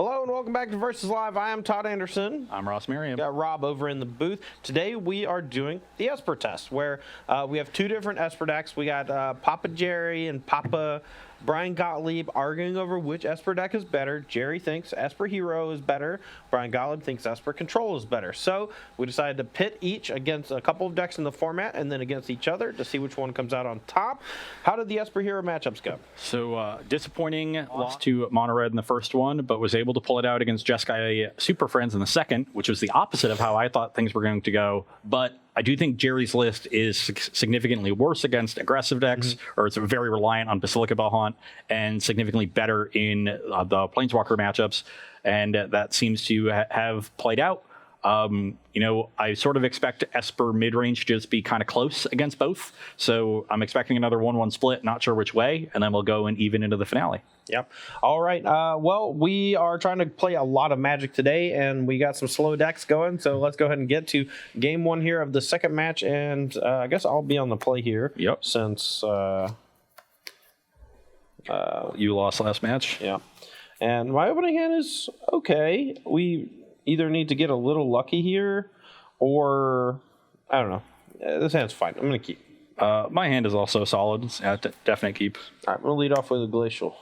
Hello and welcome back to Versus Live. I am Todd Anderson. I'm Ross Merriam. Got Rob over in the booth. Today we are doing the Esper test, where we have two different Esper decks. We got Papa Jerry and Papa Brian Gottlieb arguing over which Esper deck is better. Jerry thinks Esper Hero is better. Brian Gottlieb thinks Esper Control is better. So we decided to pit each against a couple of decks in the format and then against each other to see which one comes out on top. How did the Esper Hero matchups go? So disappointing loss to Mono Red in the first one, but was able to pull it out against Jeskai Super Friends in the second, which was the opposite of how I thought things were going to go. But I do think Jerry's list is significantly worse against aggressive decks, or it's very reliant on Basilica Bellhaunt, and significantly better in the Planeswalker matchups, and that seems to have played out. I sort of expect Esper mid-range to just be kind of close against both, so I'm expecting another 1-1 split, not sure which way, and then we'll go and even into the finale. Yep. All right. Well, we are trying to play a lot of Magic today, and we got some slow decks going. So let's go ahead and get to game one here of the second match. And I guess I'll be on the play here. Yep. Since you lost last match. Yeah. And my opening hand is okay. We either need to get a little lucky here, or I don't know. This hand's fine. I'm going to keep. My hand is also solid. It's a definite keep. All right. I'm going to lead off with a Glacial.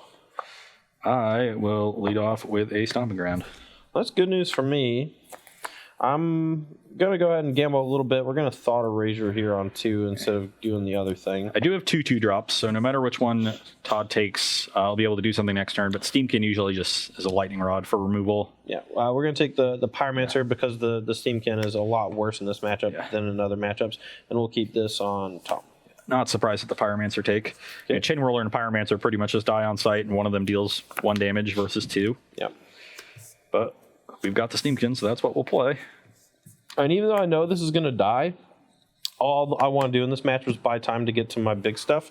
I will lead off with a Stomping Ground. That's good news for me. I'm going to go ahead and gamble a little bit. We're going to Thought Erasure here on 2 instead of doing the other thing. I do have 2/2 drops, so no matter which one Todd takes, I'll be able to do something next turn. But Steamkin usually just is a Lightning Rod for removal. Yeah, we're going to take the Pyromancer because the Steamkin is a lot worse in this matchup than in other matchups. And we'll keep this on top. Not surprised at the Pyromancer take. Okay. Chain Whirler and Pyromancer pretty much just die on sight, and one of them deals 1 damage versus 2. Yep. But we've got the Steamkin, so that's what we'll play. And even though I know this is going to die, all I want to do in this match was buy time to get to my big stuff.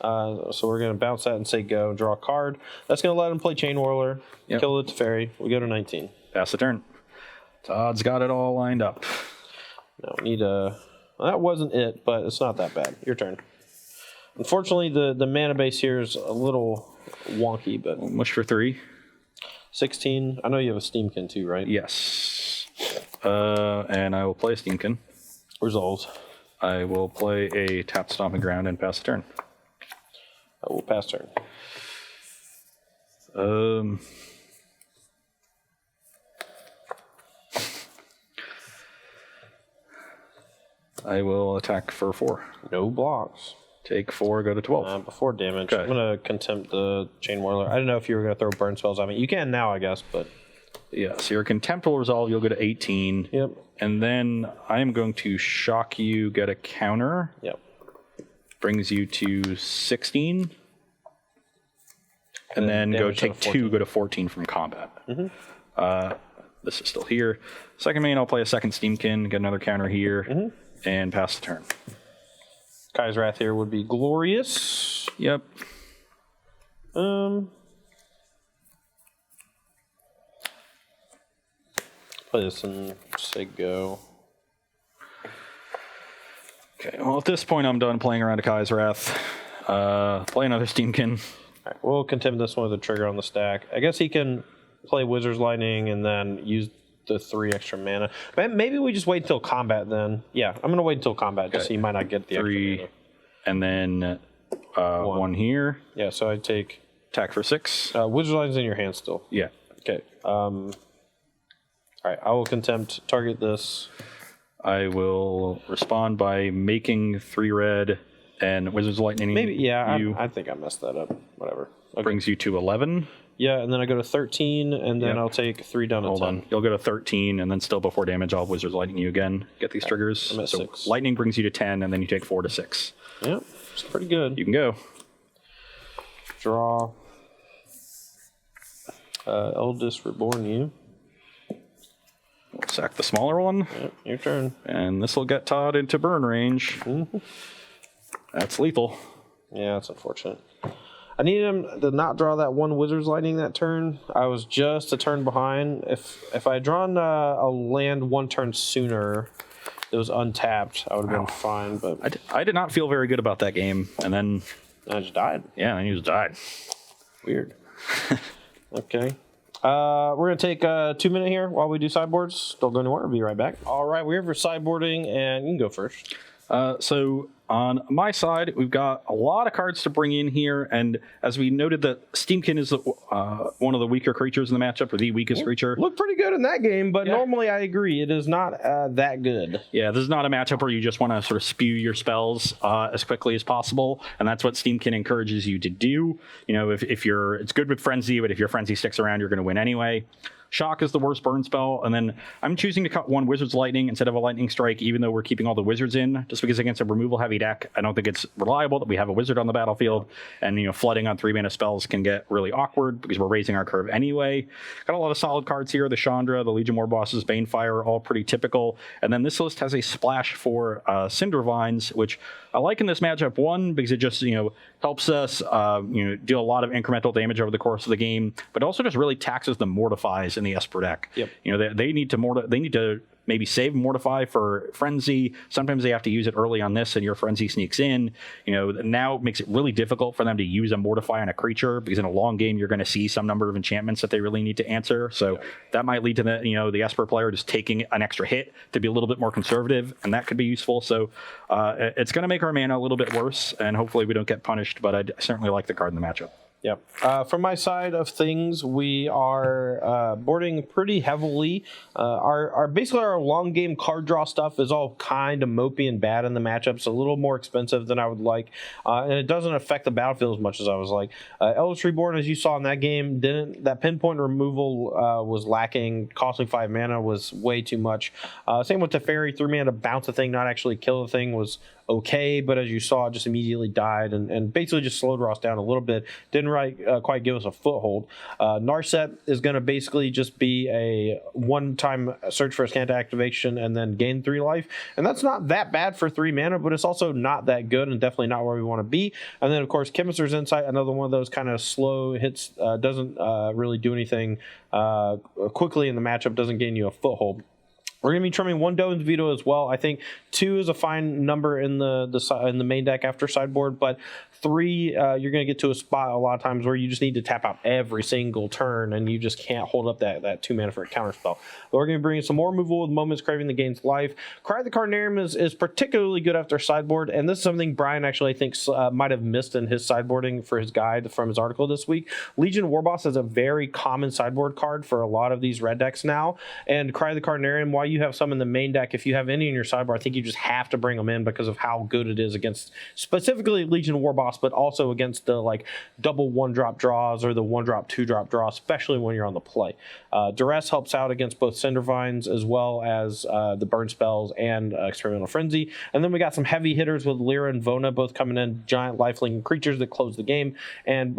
So we're going to bounce that and say go, draw a card. That's going to let him play Chain Whirler, kill the Teferi. We go to 19. Pass the turn. Todd's got it all lined up. Now we need a... Well, that wasn't it, but it's not that bad. Your turn. Unfortunately, the mana base here is a little wonky, but... Mush for 3. 16. I know you have a Steamkin too, right? Yes. And I will play a Steamkin. Resolves. I will play a tapped Stomping Ground and pass the turn. I will pass turn. I will attack for 4. No blocks. Take 4, go to 12. Before damage, Okay. I'm going to contempt the Chain Whirler. I don't know if you were going to throw burn spells. I mean, you can now, I guess, but... Yeah, so your Contempt will resolve, you'll go to 18. Yep. And then I am going to shock you, get a counter. Yep. Brings you to 16. And then go take 2, go to 14 from combat. This is still here. Second main, I'll play a second Steamkin, get another counter here, and pass the turn. Kai's Wrath here would be glorious. Yep. Play this and say go. Okay, well at this point I'm done playing around a Kai's Wrath. Play another Steamkin. All right, we'll contempt this one with a trigger on the stack. I guess he can play Wizard's Lightning and then use the 3 extra mana. Maybe we just wait until combat then. Yeah, I'm going to wait until combat just so you might not get the 3, extra mana. And then 1 here. Yeah, so I take... Attack for 6. Wizard's Lightning's in your hand still. Yeah. Okay. All right, I will contempt, target this. I will respond by making 3 red and Wizard's Lightning. Maybe, yeah, I think I messed that up. Whatever. Okay. Brings you to 11. Yeah, and then I go to 13, and then I'll take 3 down to 10. Hold on. You'll go to 13, and then still before damage, I'll Wizard's Lightning you again. Get these triggers. I'm at so 6. Lightning brings you to 10, and then you take 4 to 6. Yep, it's pretty good. You can go. Draw. Eldest Reborn you. We'll sack the smaller one. Yep, your turn. And this will get Todd into burn range. That's lethal. Yeah, that's unfortunate. I needed him to not draw that 1 Wizard's Lightning that turn. I was just a turn behind. If I had drawn a land 1 turn sooner, it was untapped, I would have been fine. But I did not feel very good about that game. And then... I just died. Yeah, and then you just died. Weird. Okay. We're going to take a 2 minute here while we do sideboards. Don't go anywhere. We'll be right back. All right, we're here for sideboarding, and you can go first. So on my side, we've got a lot of cards to bring in here, and as we noted, that Steamkin is one of the weaker creatures in the matchup, or the weakest creature. Looked pretty good in that game, but normally I agree, it is not that good. Yeah, this is not a matchup where you just want to sort of spew your spells as quickly as possible, and that's what Steamkin encourages you to do. You know, if it's good with Frenzy, but if your Frenzy sticks around, you're going to win anyway. Shock is the worst burn spell, and then I'm choosing to cut one Wizard's Lightning instead of a Lightning Strike, even though we're keeping all the Wizards in, just because against a removal-heavy deck, I don't think it's reliable that we have a Wizard on the battlefield, and flooding on 3-mana spells can get really awkward because we're raising our curve anyway. Got a lot of solid cards here: the Chandra, the Legion Warbosses, Banefire, all pretty typical, and then this list has a splash for Cindervines, which I like in this matchup. One, because it just helps us deal a lot of incremental damage over the course of the game, but also just really taxes the Mortifies in the Esper deck. Yep. They need to maybe save Mortify for Frenzy. Sometimes they have to use it early on this, and your Frenzy sneaks in. Now it makes it really difficult for them to use a Mortify on a creature, because in a long game you're going to see some number of enchantments that they really need to answer. So that might lead to the Esper player just taking an extra hit to be a little bit more conservative, and that could be useful. So it's going to make our mana a little bit worse, and hopefully we don't get punished, but I certainly like the card in the matchup. Yep. From my side of things, we are boarding pretty heavily. Basically our long game card draw stuff is all kind of mopey and bad in the matchup. It's a little more expensive than I would like, and it doesn't affect the battlefield as much as I was like. Eldritch Reborn, as you saw in that game, that pinpoint removal was lacking. Costing 5 mana was way too much. Same with Teferi, 3 mana to bounce a thing, not actually kill the thing, was okay, but as you saw, it just immediately died and basically just slowed Ross down a little bit. Didn't quite give us a foothold. Narset is going to basically just be a one-time search for a Scanta activation and then gain 3 life, and that's not that bad for 3 mana, but it's also not that good and definitely not where we want to be. And then, of course, Chemist's Insight, another one of those kind of slow hits, doesn't really do anything quickly in the matchup, doesn't gain you a foothold. We're going to be trimming 1 Dovin's Veto as well. I think 2 is a fine number in the main deck after sideboard, but 3, you're going to get to a spot a lot of times where you just need to tap out every single turn, and you just can't hold up that 2 mana for a counter spell. But we're going to bring in some more removal with Moments Craving the Gain's Life. Cry the Carnarium is particularly good after sideboard, and this is something Brian actually thinks might have missed in his sideboarding for his guide from his article this week. Legion Warboss is a very common sideboard card for a lot of these red decks now, and Cry the Carnarium, while you have some in the main deck, if you have any in your sideboard, I think you just have to bring them in because of how good it is against specifically Legion Warboss, but also against the double 1-drop draws or the 1-drop 2-drop draw, especially when you're on the play. Duress helps out against both Cindervines as well as the burn spells and Experimental Frenzy. And then we got some heavy hitters with Lyra and Vona both coming in, giant lifelink creatures that close the game and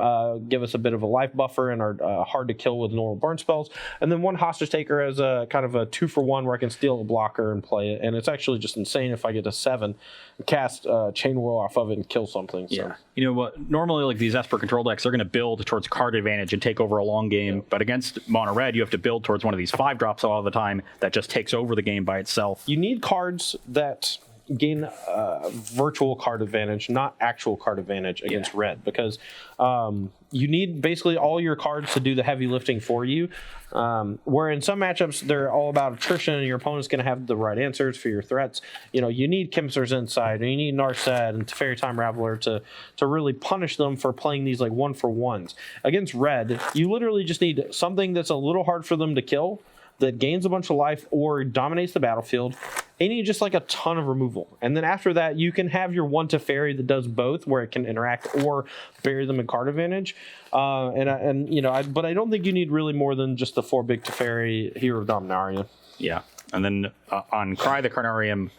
give us a bit of a life buffer and are hard to kill with normal burn spells. And then 1 Hostage Taker as a kind of a 2-for-1 where I can steal a blocker and play it, and it's actually just insane if I get to 7, cast Chain Whirl off of it and kill something. So. Yeah, you know what? Normally, these Esper control decks, they're going to build towards card advantage and take over a long game, but against Mono Red, you have to build towards one of these 5-drops all the time that just takes over the game by itself. You need cards that gain virtual card advantage, not actual card advantage against red, because you need basically all your cards to do the heavy lifting for you. Where in some matchups they're all about attrition and your opponent's going to have the right answers for your threats. You need Chemist's Insight, and you need Narset and Teferi Time Raveler to really punish them for playing these 1-for-1s. Against red, you literally just need something that's a little hard for them to kill, that gains a bunch of life or dominates the battlefield, and you need just a ton of removal. And then after that, you can have your 1 Teferi that does both, where it can interact or bury them in card advantage. But I don't think you need really more than just the 4 big Teferi, Hero of Dominaria. Yeah, and then on Cry the Carnarium,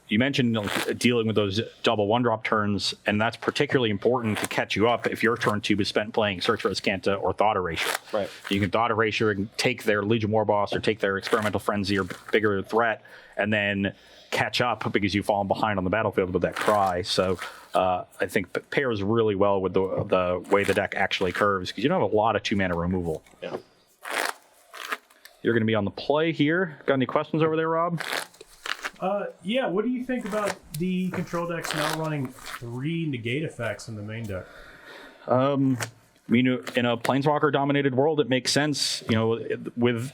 you mentioned dealing with those double 1-drop turns, and that's particularly important to catch you up if your turn 2 is spent playing Search for Azcanta or Thought Erasure. Right. You can Thought Erasure and take their Legion Warboss or take their Experimental Frenzy or bigger threat, and then catch up because you've fallen behind on the battlefield with that Cry. So I think it pairs really well with the way the deck actually curves, because you don't have a lot of 2-mana removal. Yeah. You're going to be on the play here. Got any questions over there, Rob? Yeah, what do you think about the control decks now running 3 negate effects in the main deck? I mean, in a Planeswalker-dominated world, it makes sense. You know, with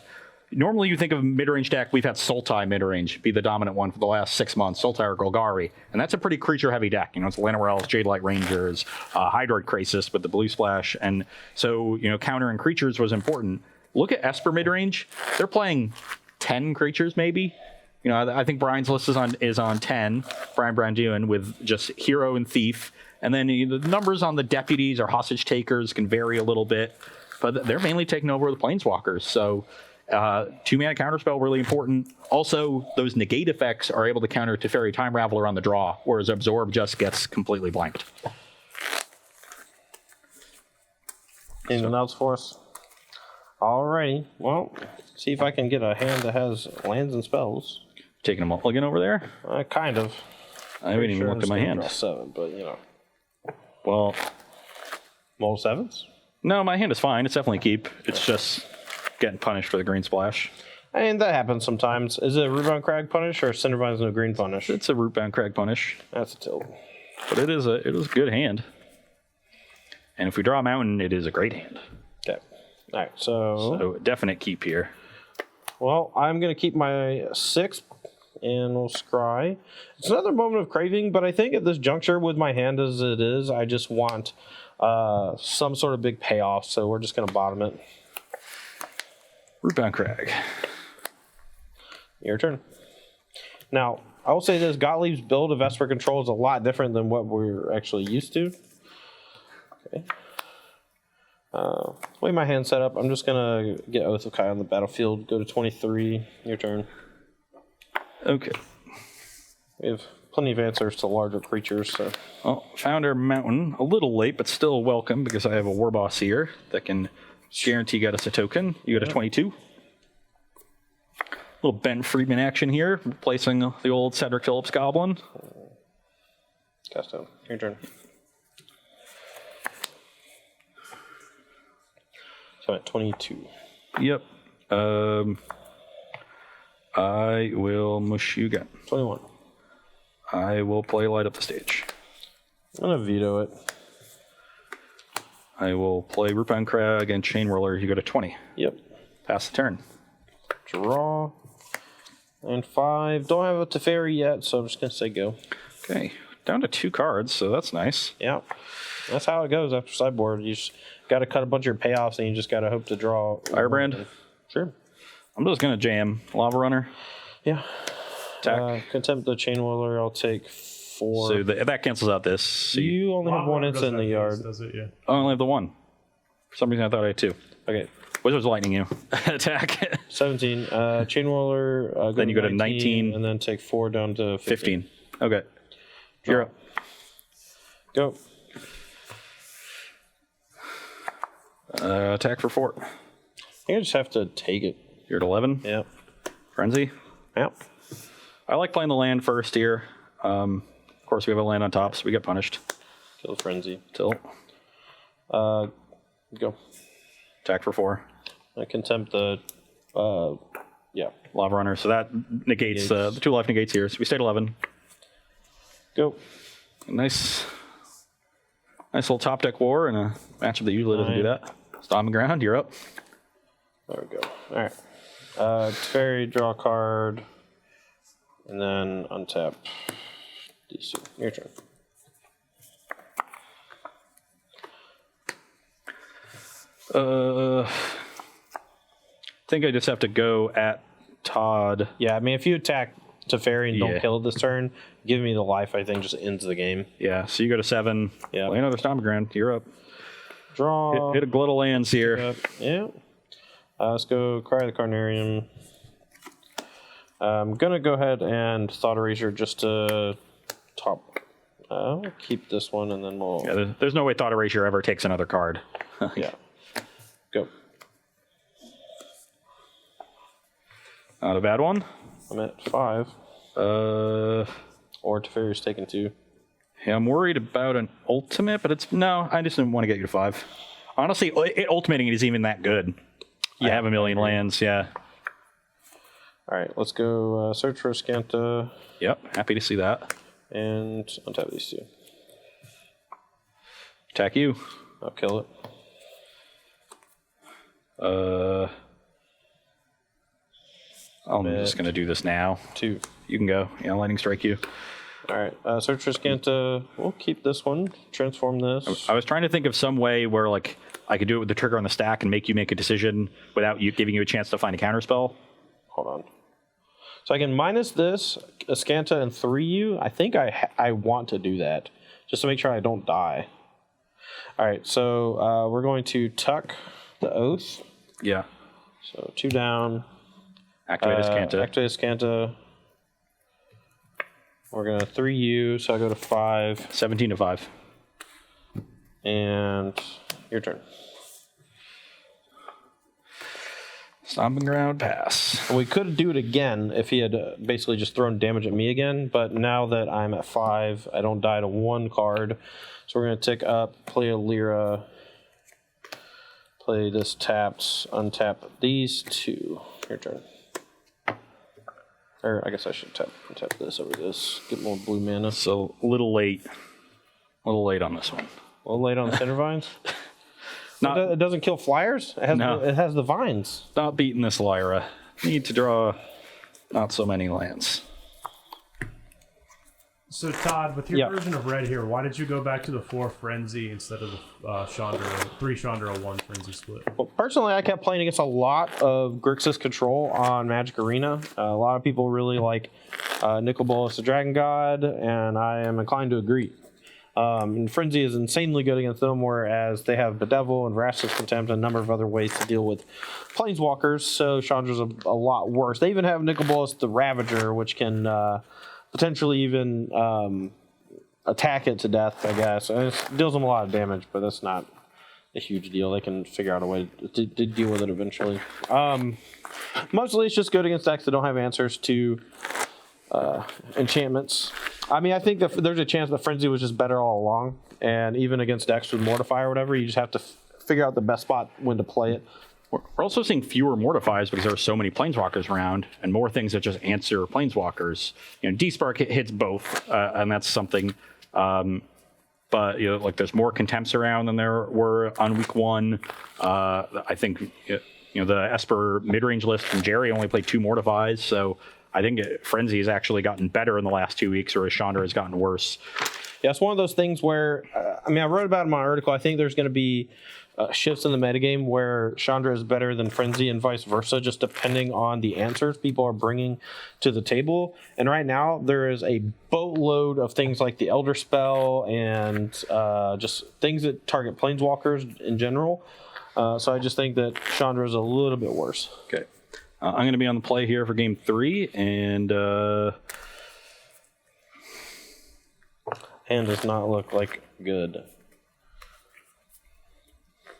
normally you think of mid-range deck, we've had Sultai mid-range be the dominant one for the last 6 months, Sultai or Golgari, and that's a pretty creature-heavy deck. You know, it's Llanowar, Jade Light Rangers, Hydroid Krasis with the blue splash, and so, you know, countering creatures was important. Look at Esper mid-range; they're playing 10 creatures maybe. You know, I think Brian's list is on 10. Brian Branduin with just Hero and Thief. And then the numbers on the deputies or hostage takers can vary a little bit, but they're mainly taking over the planeswalkers. So 2-mana counterspell, really important. Also, those negate effects are able to counter Teferi Time Raveler on the draw, whereas Absorb just gets completely blanked. Anything else for us? Alrighty. Well, see if I can get a hand that has lands and spells. Taking a mulligan over there? Kind of. I haven't even looked at my hand. Draw 7, but you know. Well, Mole 7s? no, my hand is fine. It's definitely keep. It's just getting punished for the green splash. And that happens sometimes. Is it a Rootbound Crag punish or Cindervine's no green punish? It's a Rootbound Crag punish. That's a tilt. But it is a good hand. And if we draw a mountain, it is a great hand. Okay. All right, so definite keep here. Well, I'm going to keep my 6 and we'll scry. It's another moment of craving, but I think at this juncture with my hand as it is, I just want some sort of big payoff, so we're just going to bottom it. Rootbound Crag. Your turn. Now, I will say this, Gottlieb's build of Esper Control is a lot different than what we're actually used to. Okay. The way my hand's set up, I'm just going to get Oath of Kai on the battlefield, go to 23, your turn. Okay. We have plenty of answers to larger creatures, so. Well, found our mountain a little late, but still welcome because I have a War Boss here that can guarantee get us a token. You got a 22. Little Ben Friedman action here, replacing the old Cedric Phillips Goblin. Cast down. Your turn. So at 22. Yep. I will mush you again. 21. I will play Light Up the Stage. I'm going to veto it. I will play Rootbound Crag and Chain Whirler. You go to 20. Yep. Pass the turn. Draw. And 5. Don't have a Teferi yet, so I'm just going to say go. Okay. Down to 2 cards, so that's nice. Yeah. That's how it goes after sideboard. You just got to cut a bunch of your payoffs, and you just got to hope to draw. Firebrand? Sure. I'm just going to jam Lava Runner. Yeah. Attack. Contempt the Chain Whirler. I'll take 4. So that cancels out this. So you only have 1 instant in the yard. Does it? Yeah. I only have the 1. For some reason, I thought I had 2. Okay. Wizard's Lightning you. Attack. 17. Chain Whirler. Then you go to 19. And then take 4 down to 15. 15. Okay. Draw. You're up. Go. Attack for 4. I think I just have to take it. You're at 11. Yep. Frenzy. Yep. I like playing the land first here. Of course, we have a land on top, so we get punished. Kill Frenzy. Tilt. Go. Attack for 4. I contempt the. Yeah. Lava Runner. So that negates the 2 life negates here. So we stayed 11. Go. Nice little top deck war in a matchup that usually doesn't do that. Stomping ground. You're up. There we go. All right. Teferi, draw a card, and then untap. DC. Your turn. I think I just have to go at Todd. Yeah, I mean, if you attack Teferi and Yeah. don't kill it this turn, give me the life, I think, just ends the game. Yeah, so you go to 7. Yeah. Play another Stomping Ground. You're up. Draw. Hit a glut of lands here. Yeah. Let's go Cry the Carnarium. I'm going to go ahead and Thought Eraser just to top. I'll keep this one and then we'll. Yeah, there's no way Thought Erasure ever takes another card. Yeah. Go. Not a bad one. I'm at 5. Uh, Or Teferi's taken 2. yeah, I'm worried about an ultimate, but no, I just didn't want to get you to 5. Honestly, ultimating it is even that good. I have a million lands, yeah. All right, let's go search for Scanta Yep, happy to see that. and untap these 2. Attack you. I'll kill it. I'm just going to do this now. 2. You can go. Yeah, lightning strike you. All right. Search for Scanta. We'll keep this one. Transform this. I was trying to think of some way where like I could do it with the trigger on the stack and make you make a decision without you giving you a chance to find a counterspell. Hold on. So I can minus this, a Scanta, and 3 you. I think I want to do that just to make sure I don't die. All right. So we're going to tuck the Oath. Yeah. So 2 down. Activate his Scanta. Activate Scanta. We're going to 3 you, so I go to 5. 17 to 5. And your turn. Stomping ground, pass. We could do it again if he had basically just thrown damage at me again, but now that I'm at 5, I don't die to 1 card. So we're going to tick up, play a Lyra, play this taps, untap these 2. Your turn. Or I guess I should tap this over this, get more blue mana. So a little late. A little late on this one. A little late on the Cinder Vines. It doesn't kill flyers? It has the vines. Not beating this Lyra. Need to draw not so many lands. So Todd, with your version of red here, why did you go back to the 4 Frenzy instead of the 3 Chandra 1 Frenzy split? Well, personally, I kept playing against a lot of Grixis control on Magic Arena. A lot of people really like Nicol Bolas the Dragon God, and I am inclined to agree. And Frenzy is insanely good against them, whereas they have Bedevil and Vraska's Contempt and a number of other ways to deal with Planeswalkers, so Chandra's a lot worse. They even have Nicol Bolas the Ravager, which can potentially even attack it to death, I guess. And it deals them a lot of damage, but that's not a huge deal. They can figure out a way to deal with it eventually. Mostly it's just good against decks that don't have answers to enchantments. I mean, I think that there's a chance that Frenzy was just better all along, and even against decks with Mortify or whatever, you just have to figure out the best spot when to play it. We're also seeing fewer Mortifies because there are so many Planeswalkers around, and more things that just answer Planeswalkers. You know, D-Spark hits both, and that's something. But you know, like there's more Contempts around than there were on week 1. I think the Esper mid-range list from Jerry only played 2 Mortifies, so I think Frenzy has actually gotten better in the last 2 weeks, whereas Chandra has gotten worse. Yeah, it's one of those things where, I wrote about it in my article. I think there's going to be shifts in the metagame where Chandra is better than Frenzy and vice versa, just depending on the answers people are bringing to the table. And right now, there is a boatload of things like the Elder Spell and just things that target Planeswalkers in general. So I just think that Chandra is a little bit worse. Okay. I'm going to be on the play here for game 3, and hand does not look like good.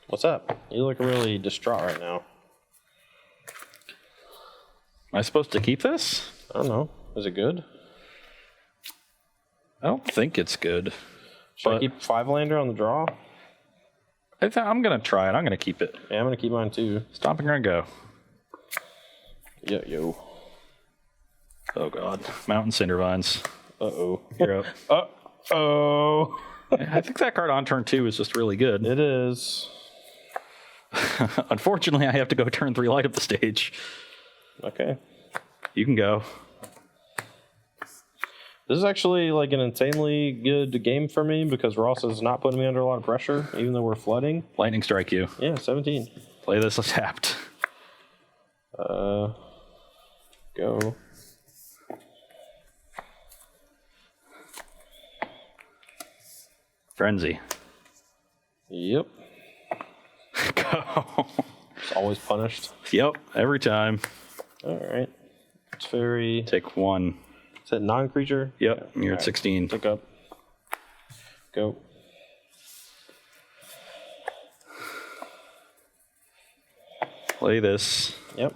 What's up? You look really distraught right now. Am I supposed to keep this? I don't know. Is it good? I don't think it's good. Should I keep 5-lander on the draw? I'm going to try it. I'm going to keep it. Yeah, I'm going to keep mine too. Stomping Ground, go. Yo. Oh, God. Mountain Cindervines. Uh-oh. You're up. Uh-oh. I think that card on turn 2 is just really good. It is. Unfortunately, I have to go turn 3 light up the stage. Okay. You can go. This is actually like an insanely good game for me because Ross is not putting me under a lot of pressure, even though we're flooding. Lightning strike you. Yeah, 17. Play this tapped. Go. Frenzy. Yep. Go. It's always punished. Yep, every time. All right. It's very... Take 1. Is it non-creature? Yep, Yeah. you're at 16. Pick up. Go. Play this. Yep.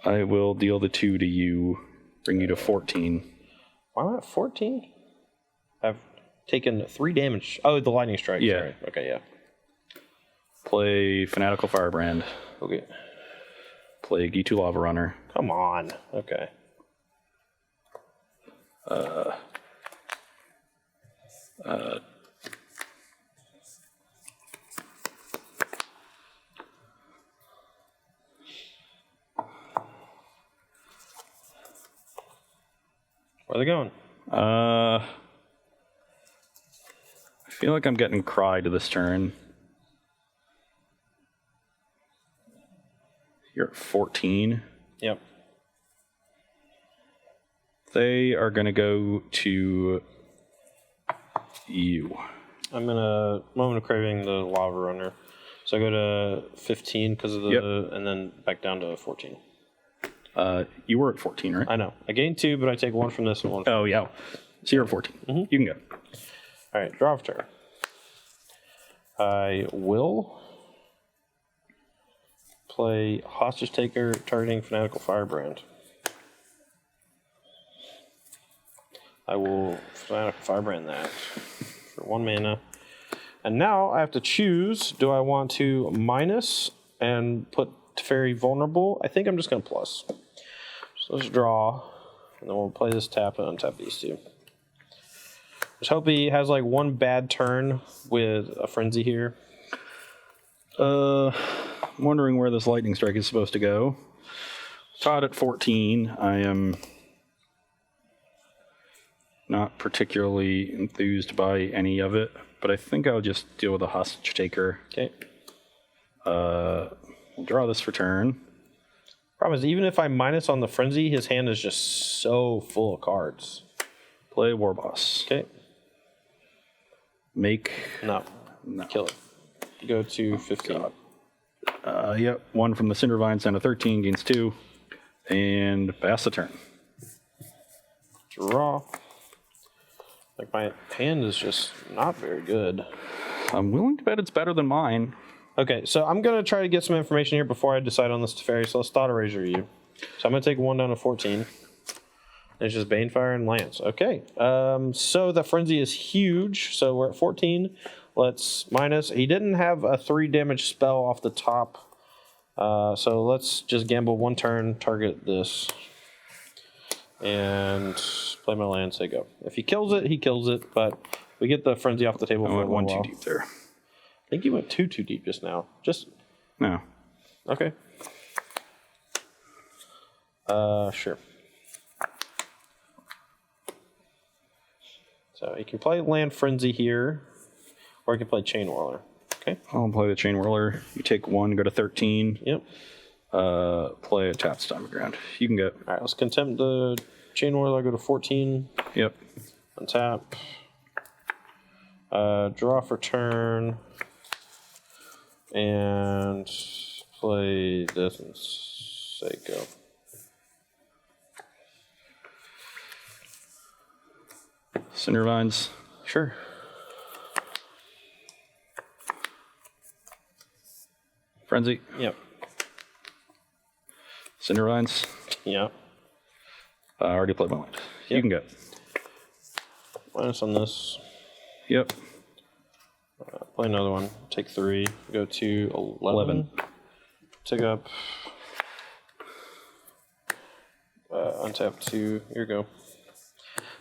I will deal the 2 to you, bring you to 14. Why am I at 14? I've taken 3 damage. Oh, the lightning strike. Yeah. Sorry. Okay, yeah. Play Fanatical Firebrand. Okay. Play Gitu Lava Runner. Come on. Okay. Where are they going? I feel like I'm getting cried this turn. You're at 14. Yep. They are going to go to you. I'm in a moment of craving the lava runner. So I go to 15 because of the, and then back down to 14. You were at 14, right? I know. I gained 2, but I take 1 from this and 1 from Oh, yeah. So you're at 14. Mm-hmm. You can go. All right, draw of turn. I will play Hostage Taker targeting Fanatical Firebrand. I will Fanatical Firebrand that for 1 mana. And now I have to choose, do I want to minus and put Teferi vulnerable? I think I'm just going to plus. So let's draw, and then we'll play this tap and untap these 2. Just hope he has like 1 bad turn with a Frenzy here. I'm wondering where this lightning strike is supposed to go. Todd at 14. I am not particularly enthused by any of it, but I think I'll just deal with a hostage taker. Okay. We'll draw this for turn. Problem is, even if I minus on the Frenzy, his hand is just so full of cards. Play War Boss. Okay. Make. No. Kill it. Go to 15. Yep. 1 from the Cindervines down to 13, gains 2. And pass the turn. Draw. Like, my hand is just not very good. I'm willing to bet it's better than mine. Okay, so I'm going to try to get some information here before I decide on this Teferi, so let's Thought Erasure you. So I'm going to take 1 down to 14. It's just Banefire and Lance. Okay, so the Frenzy is huge, so we're at 14. Let's minus. He didn't have a 3 damage spell off the top, so let's just gamble 1 turn, target this, and play my land, say go. If he kills it, he kills it, but we get the Frenzy off the table I for a went little 1 while. too deep there. I think you went too deep just now. Just No. okay. Sure. So you can play Land Frenzy here, or you can play Chain Whirler. Okay. I'll play the Chain Whirler. You take 1, go to 13. Yep. Play a tap Stomach Ground. You can go. All right. Let's contempt the Chain Whirler. Go to 14. Yep. Untap. Draw for turn. And play this and say go. Cindervines. Sure. Frenzy. Yep. Cindervines. Yeah. I already played my land. You Yep. can go. Minus on this. Yep. Play another one. Take 3. Go to 11. Take up. Untap 2. Here we go.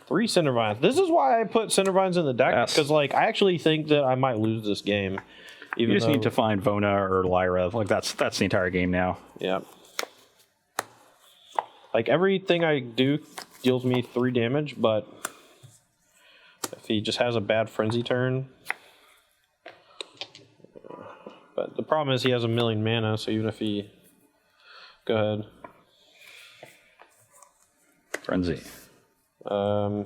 3 Cindervines. This is why I put Cindervines in the deck, Yes. because like I actually think that I might lose this game. Even You just though, need to find Vona or Lyra. Like that's the entire game now. Yeah. Like everything I do deals me 3 damage, but if he just has a bad Frenzy turn. But the problem is he has 1,000,000 mana, so even if he... Go ahead. Frenzy. I'm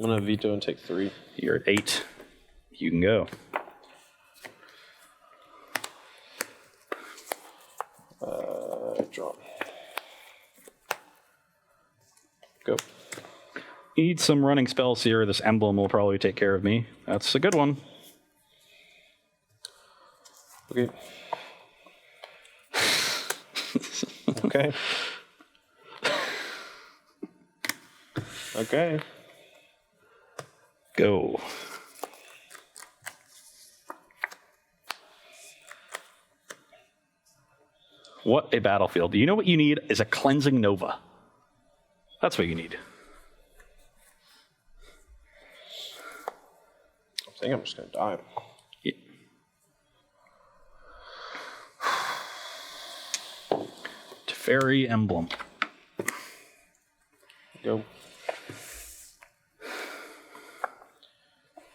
going to veto and take 3. You're at 8. You can go. Draw. Go. You need some running spells here. This emblem will probably take care of me. That's a good one. Okay. Okay. Okay. Go. What a battlefield. You know what you need is a cleansing Nova. That's what you need. I think I'm just going to die. Yeah. Teferi emblem. Go.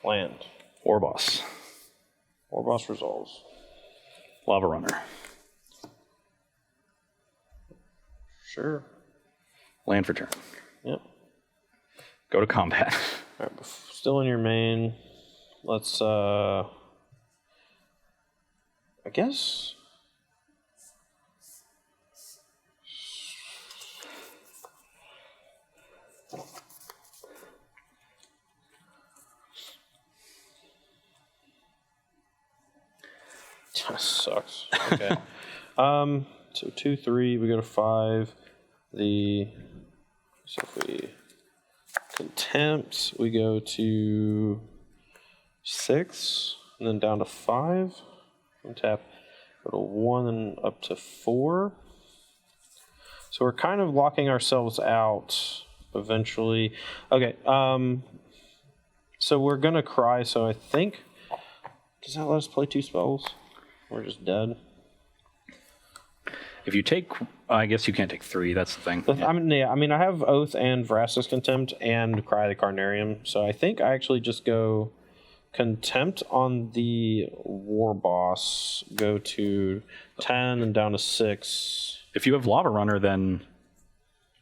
Land. War Boss. War Boss resolves. Lava Runner. Sure. Land for turn. Yep. Go to combat. All right, still in your main. Let's, I guess. That sucks. Okay. So 2, 3, we go to 5. So if we contempt, we go to 6, and then down to 5. Untap, go to 1 and up to 4. So we're kind of locking ourselves out eventually. Okay, so we're gonna cry, so I think, does that let us play 2 spells? We're just dead. If you take, I guess you can't take 3. That's the thing. I mean, I have Oath and Vraska's Contempt and Cry the Carnarium, so I think I actually just go Contempt on the War Boss, go to 10 and down to 6. If you have Lava Runner, then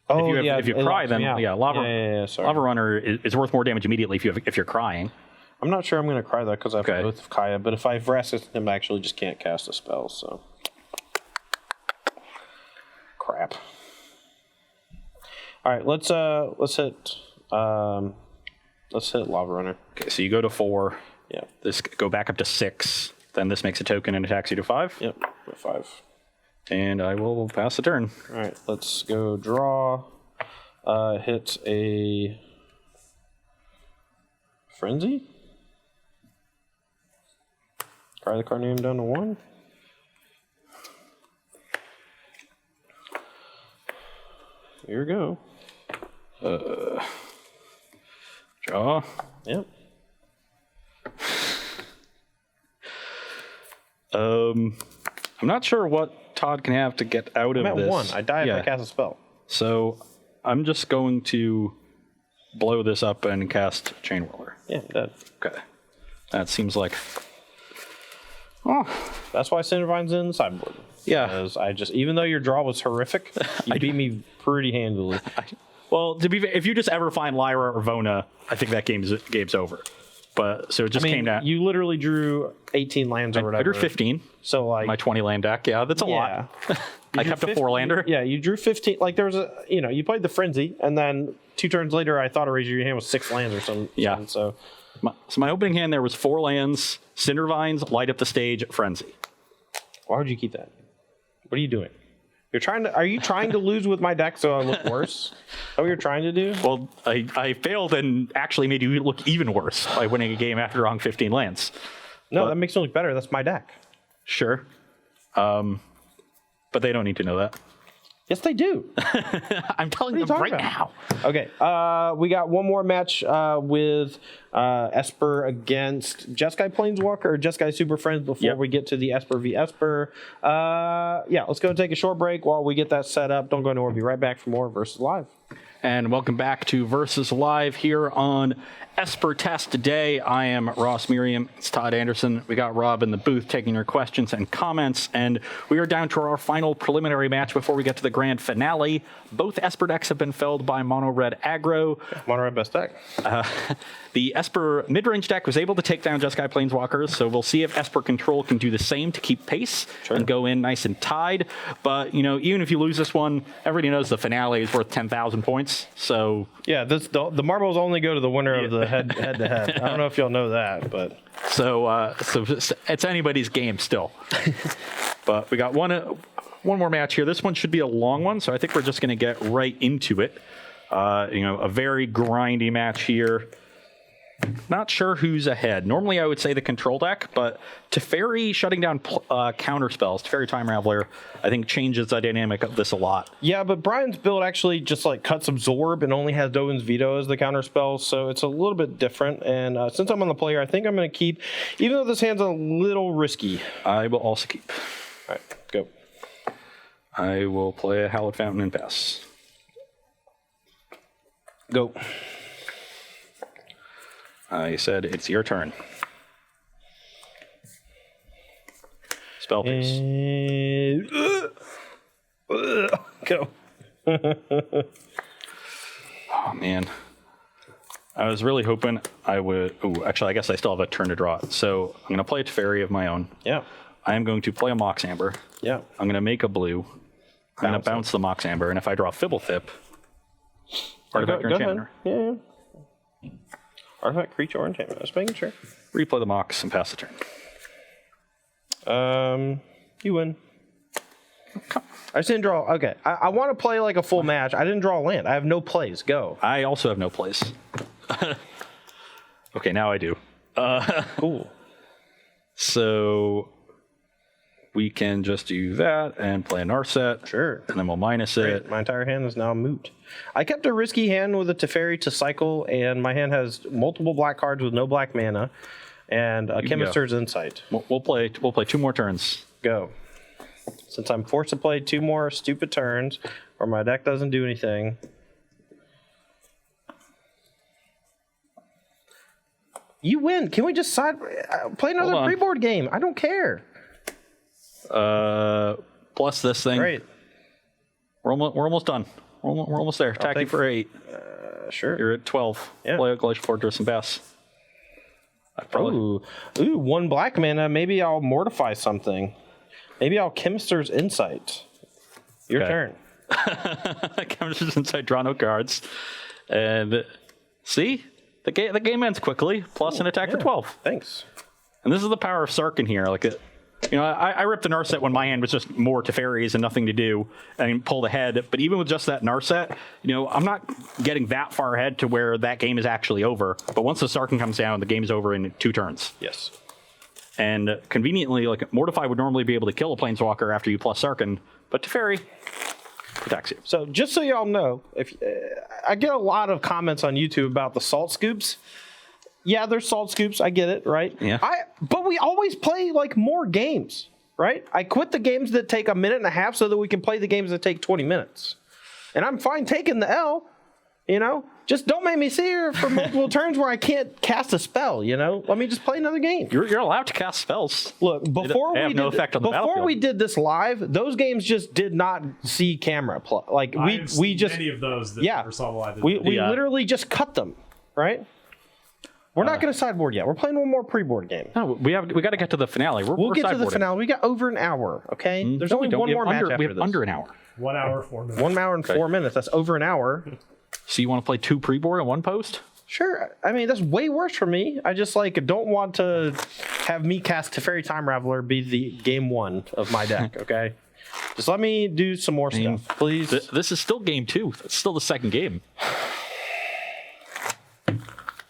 Oh, if you cry, then Lava. Sorry. Lava Runner is worth more damage immediately if you're crying. I'm not sure I'm going to cry that because I have Oath of Kaya, but if I have Vraska's Contempt, I actually just can't cast a spell. So crap. All right, let's hit Lava Runner. Okay, so you go to 4. Yeah. This go back up to 6. Then this makes a token and attacks you to 5. Yep, 5. And I will pass the turn. All right, let's go draw. Hit a Frenzy. Cry the Carnarium down to 1. Here we go. Draw. Yep. I'm not sure what Todd can have to get out of I'm at this. 1. I die if I cast a spell. So I'm just going to blow this up and cast Chain Whirler. Yeah, I'm dead. Okay. That seems like... Oh. That's why Cindervine's in the sideboard. Yeah. Because even though your draw was horrific, you beat me pretty handily. Well, to be fair, if you just ever find Lyra or Vona, I think that game's over. But so it just came down. You literally drew 18 lands or whatever. I drew 15. So like my 20 land deck. Yeah, that's a lot. I kept a 4-lander. Yeah, you drew 15. Like there was you played the Frenzy, and then 2 turns later, I thought Erasure Your Hand was 6 lands or something. Yeah. So my opening hand there was 4 lands, Cindervines, Light Up the Stage, Frenzy. Why would you keep that? What are you doing? Are you trying to lose with my deck so I look worse? Is that what you're trying to do? Well, I failed and actually made you look even worse by winning a game after drawing 15 lands. No, that makes me look better. That's my deck. Sure. But they don't need to know that. Yes, they do. I'm telling them right now. Okay, we got one more match with Esper against Jeskai Planeswalker or Jeskai Super Friends before we get to the Esper v Esper. Let's go and take a short break while we get that set up. Don't go anywhere. We'll be right back for more Versus Live. And welcome back to Versus Live here on Esper Test today. I am Ross Merriam. It's Todd Anderson. We got Rob in the booth taking your questions and comments. And we are down to our final preliminary match before we get to the grand finale. Both Esper decks have been felled by Mono Red Aggro. Mono Red best deck. The Esper mid-range deck was able to take down Jeskai Planeswalkers, so we'll see if Esper Control can do the same to keep pace and go in nice and tied. But, even if you lose this one, everybody knows the finale is worth 10,000 points. So yeah, the marbles only go to the winner of the head-to-head. I don't know if y'all know that, but so it's anybody's game still. But we got one more match here. This one should be a long one, so I think we're just going to get right into it. A very grindy match here. Not sure who's ahead. Normally I would say the control deck, but Teferi shutting down counter spells, Teferi Time Raveler, I think changes the dynamic of this a lot. Yeah, but Brian's build actually just cuts Absorb and only has Dovin's Veto as the counter spell, so it's a little bit different. And since I'm on the player, I think I'm going to keep, even though this hand's a little risky. I will also keep. All right, go. I will play a Hallowed Fountain and pass. Go. I said it's your turn. Spell piece. Go. Oh, man. I was really hoping I would... Ooh, actually, I guess I still have a turn to draw. So I'm going to play a Teferi of my own. Yeah. I am going to play a Mox Amber. Yeah. I'm going to make a blue. I'm going to bounce the Mox Amber. And if I draw Fibblethip, artifact or enchantment. Yeah. Artifact, creature, or enchantment. Just making sure. Replay the Mox and pass the turn. You win. I just didn't draw. Okay. I want to play like a full match. I didn't draw a land. I have no plays. Go. I also have no place. Okay, now I do. Cool. So we can just do that and play a Narset. Sure. And then we'll minus it. My entire hand is now moot. I kept a risky hand with a Teferi to cycle, and my hand has multiple black cards with no black mana, and a Chemister's Insight. We'll play 2 more turns. Go. Since I'm forced to play 2 more stupid turns, or my deck doesn't do anything. You win. Can we just play another pre-board game? I don't care. Plus this thing. Great. We're almost done. We're almost there. Attack you for 8. Sure. You're at 12. Yeah. Play a Glacial Fortress and pass. Ooh, 1 black mana. Maybe I'll mortify something. Maybe I'll Chemister's Insight. Your turn. Chemister's Insight, draw no cards. And see? The game ends quickly, plus an attack for 12. Thanks. And this is the power of Sarkhan here. I ripped the Narset when my hand was just more Teferis and nothing to do, and pulled ahead. But even with just that Narset, I'm not getting that far ahead to where that game is actually over. But once the Sarkhan comes down, the game's over in 2 turns. Yes. And conveniently, Mortify would normally be able to kill a Planeswalker after you plus Sarkhan, but Teferi attacks you. So just so y'all know, if I get a lot of comments on YouTube about the salt scoops. Yeah, there's salt scoops. I get it, right? Yeah. But we always play more games, right? I quit the games that take a minute and a half so that we can play the games that take 20 minutes. And I'm fine taking the L, Just don't make me sit here for multiple turns where I can't cast a spell, Let me just play another game. You're allowed to cast spells. Look, before we did this live, those games just did not see camera. We just many of those that never saw live. We literally just cut them, right? We're not going to sideboard yet. We're playing one more pre-board game. No, we got to get to the finale. We'll get to the finale. We got over an hour, okay? There's only one more match after we have this. under an hour. 1 hour, 4 minutes. 1 hour and 4 minutes. That's over an hour. So you want to play 2 pre-board and 1 post? Sure. I mean, that's way worse for me. I just don't want to have me cast Teferi Time Raveler be the game 1 of my deck, okay? Just let me do some more stuff, please. This is still game 2. It's still the second game.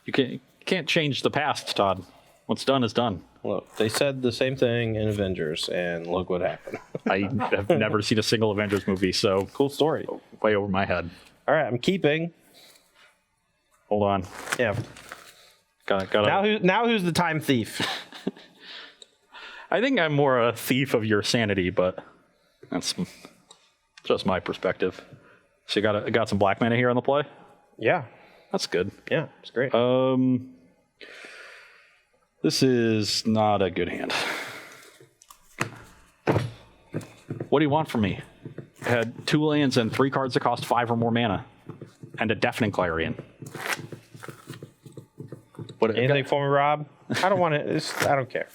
You can't change the past, Todd. What's done is done. Look, they said the same thing in Avengers, and look what happened. I have never seen a single Avengers movie, so cool story. Way over my head. All right, I'm keeping. Hold on. Yeah. Got Now who's the time thief? I think I'm more a thief of your sanity, but that's just my perspective. So you got some black mana here on the play? Yeah. That's good. Yeah, it's great. This is not a good hand. What do you want from me? I had 2 lands and 3 cards that cost 5 or more mana, and a Deafening Clarion. Anything for me, Rob? I don't want it. I don't care.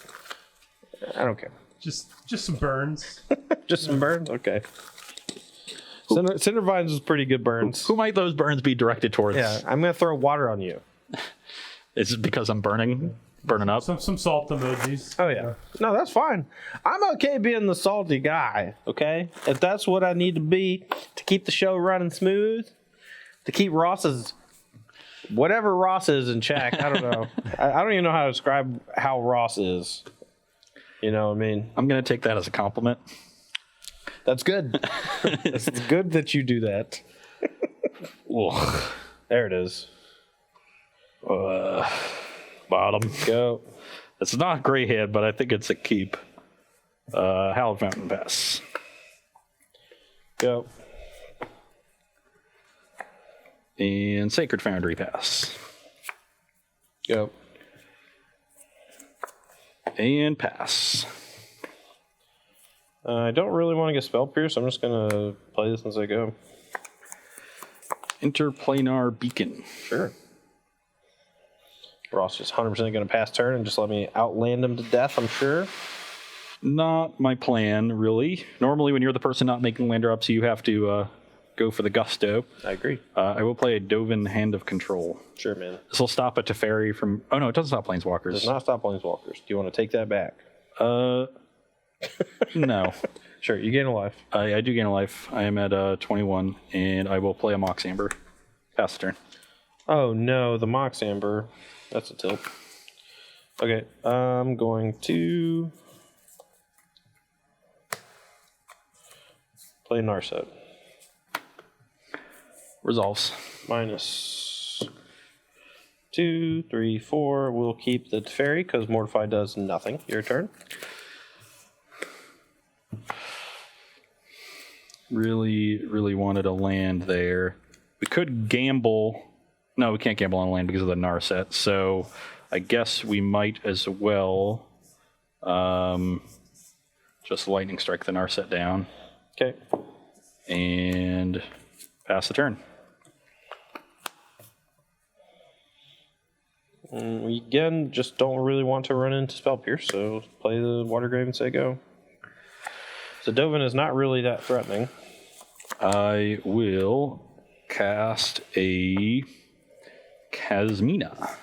Just some burns. Just some burns? Okay. Cindervines is pretty good burns. Who might those burns be directed towards? Yeah, I'm going to throw water on you. Is it because I'm burning up? Some salt emojis. Oh, yeah. No, that's fine. I'm okay being the salty guy, okay? If that's what I need to be to keep the show running smooth, to keep whatever Ross is in check. I don't know. I don't even know how to describe how Ross is. You know what I mean? I'm going to take that as a compliment. That's good. It's good that you do that. There it is. Bottom. Go. It's not a great hit, but I think it's a keep. Hallowed Fountain pass. Go. And Sacred Foundry pass. Go. And pass. I don't really want to get Spell Pierce. I'm just going to play this as I go. Interplanar Beacon. Sure. Ross is 100% going to pass turn and just let me outland him to death, I'm sure. Not my plan, really. Normally, when you're the person not making land drops, you have to go for the gusto. I agree. I will play a Dovin Hand of Control. Sure, man. This will stop a Teferi from... Oh, no, it doesn't stop Planeswalkers. It does not stop Planeswalkers. Do you want to take that back? No. Sure, you gain a life. I do gain a life. I am at 21, and I will play a Mox Amber. Pass the turn. Oh, no, the Mox Amber. That's a tilt. Okay, I'm going to play Narset. Resolves. Minus 2, 3, 4. We'll keep the Teferi because Mortify does nothing. Your turn. Really wanted a land there. We could gamble. No, we can't gamble on land because of the Narset. So I guess we might as well just Lightning Strike the Narset down. Okay. And pass the turn. We again just don't really want to run into Spell Pierce, so play the Watergrave and say go. So Dovin is not really that threatening. I will cast a Kasmina.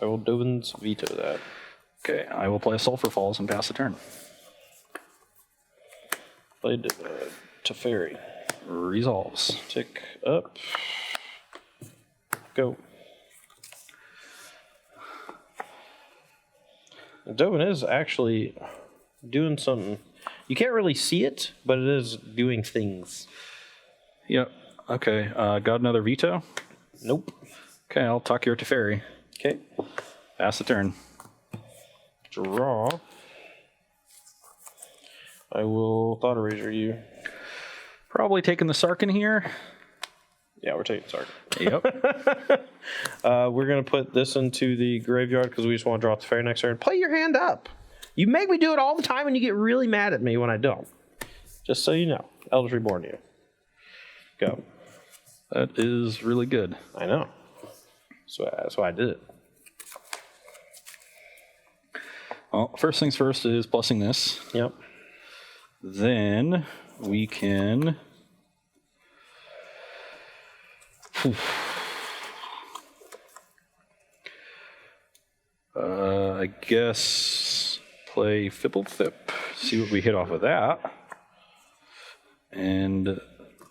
I will Dovin's veto that. Okay, I will play a Sulphur Falls and pass the turn. Played Teferi. Resolves. Tick up. Go. Dovin is actually doing something. You can't really see it, but it is doing things. Yep. Okay, got another veto? Nope. Okay, I'll talk your Teferi. Okay. Pass the turn. Draw. I will Thought Eraser you. Probably taking the Sarkin here. Yeah, we're taking Sark. Yep. We're going to put this into the graveyard because we just want to draw Teferi next turn. Play your hand up. You make me do it all the time and you get really mad at me when I don't. Just so you know. Eldritch Reborn you. Go. That is really good. I know. So that's why I did it. Well, first things first is plussing this. Yep. Then we can... I guess play Fibblethip, see what we hit off of that, and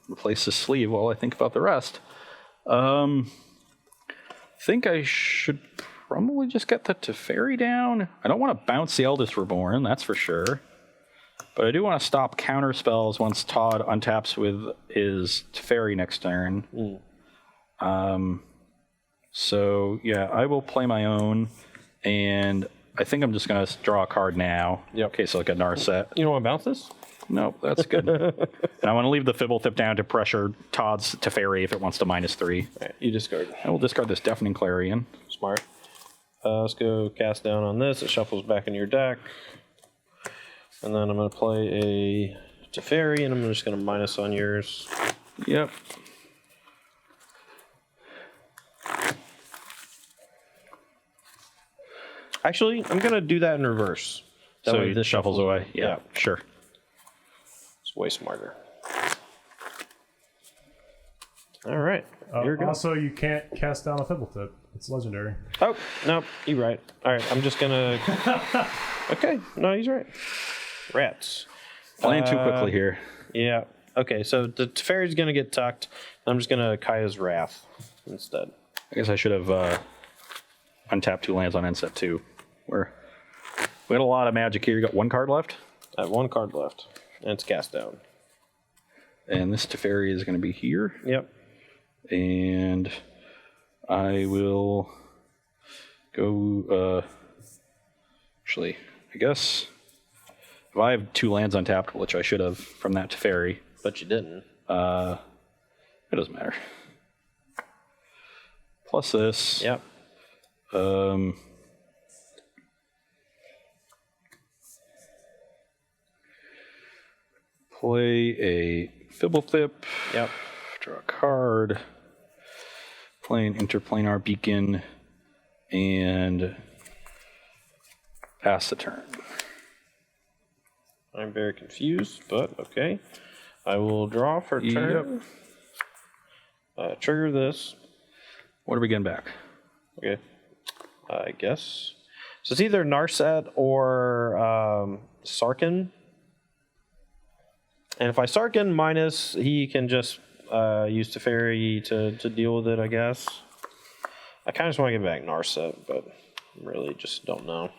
replace the sleeve while I think about the rest. Think I should probably just get the Teferi down. I don't want to bounce the Eldest Reborn, that's for sure. But I do want to stop counter spells once Todd untaps with his Teferi next turn. So, yeah, I will play my own, and I think I'm just going to draw a card now. Yep. Okay, so like a Narset. You don't want to bounce this? Nope, that's good. And I want to leave the Fibblethip down to pressure Todd's Teferi if it wants to -3. All right, you discard. I will discard this Deafening Clarion. Smart. Let's go cast down on this. It shuffles back into your deck. And then I'm going to play a Teferi, and I'm just going to minus on yours. Yep. Actually, I'm going to do that in reverse. That So way this shuffles away. Yeah, sure. It's way smarter. All right. Here we go. Also, you can't cast down a Fibblethip. It's legendary. Oh, no, you're right. All right, I'm just going to... Okay, no, he's right. Rats. Playing too quickly here. Yeah. Okay, so the Teferi's going to get tucked. I'm just going to Kaya's Wrath instead. I guess I should have untapped 2 lands on end set 2. We had a lot of magic here. You got 1 card left? I have 1 card left, and it's cast down. And this Teferi is going to be here. Yep. And I will go... actually, I guess... If I have 2 lands untapped, which I should have from that Teferi... But you didn't. It doesn't matter. Plus this. Yep. Play a Fibblethip. Yep. Draw a card. Play an Interplanar Beacon. And pass the turn. I'm very confused, but okay. I will draw for a turn. Trigger this. What are we getting back? Okay. I guess. So it's either Narset or Sarkin. And if I Sarkin minus, he can just use Teferi to deal with it, I guess. I kind of just want to get back Narset, but really just don't know.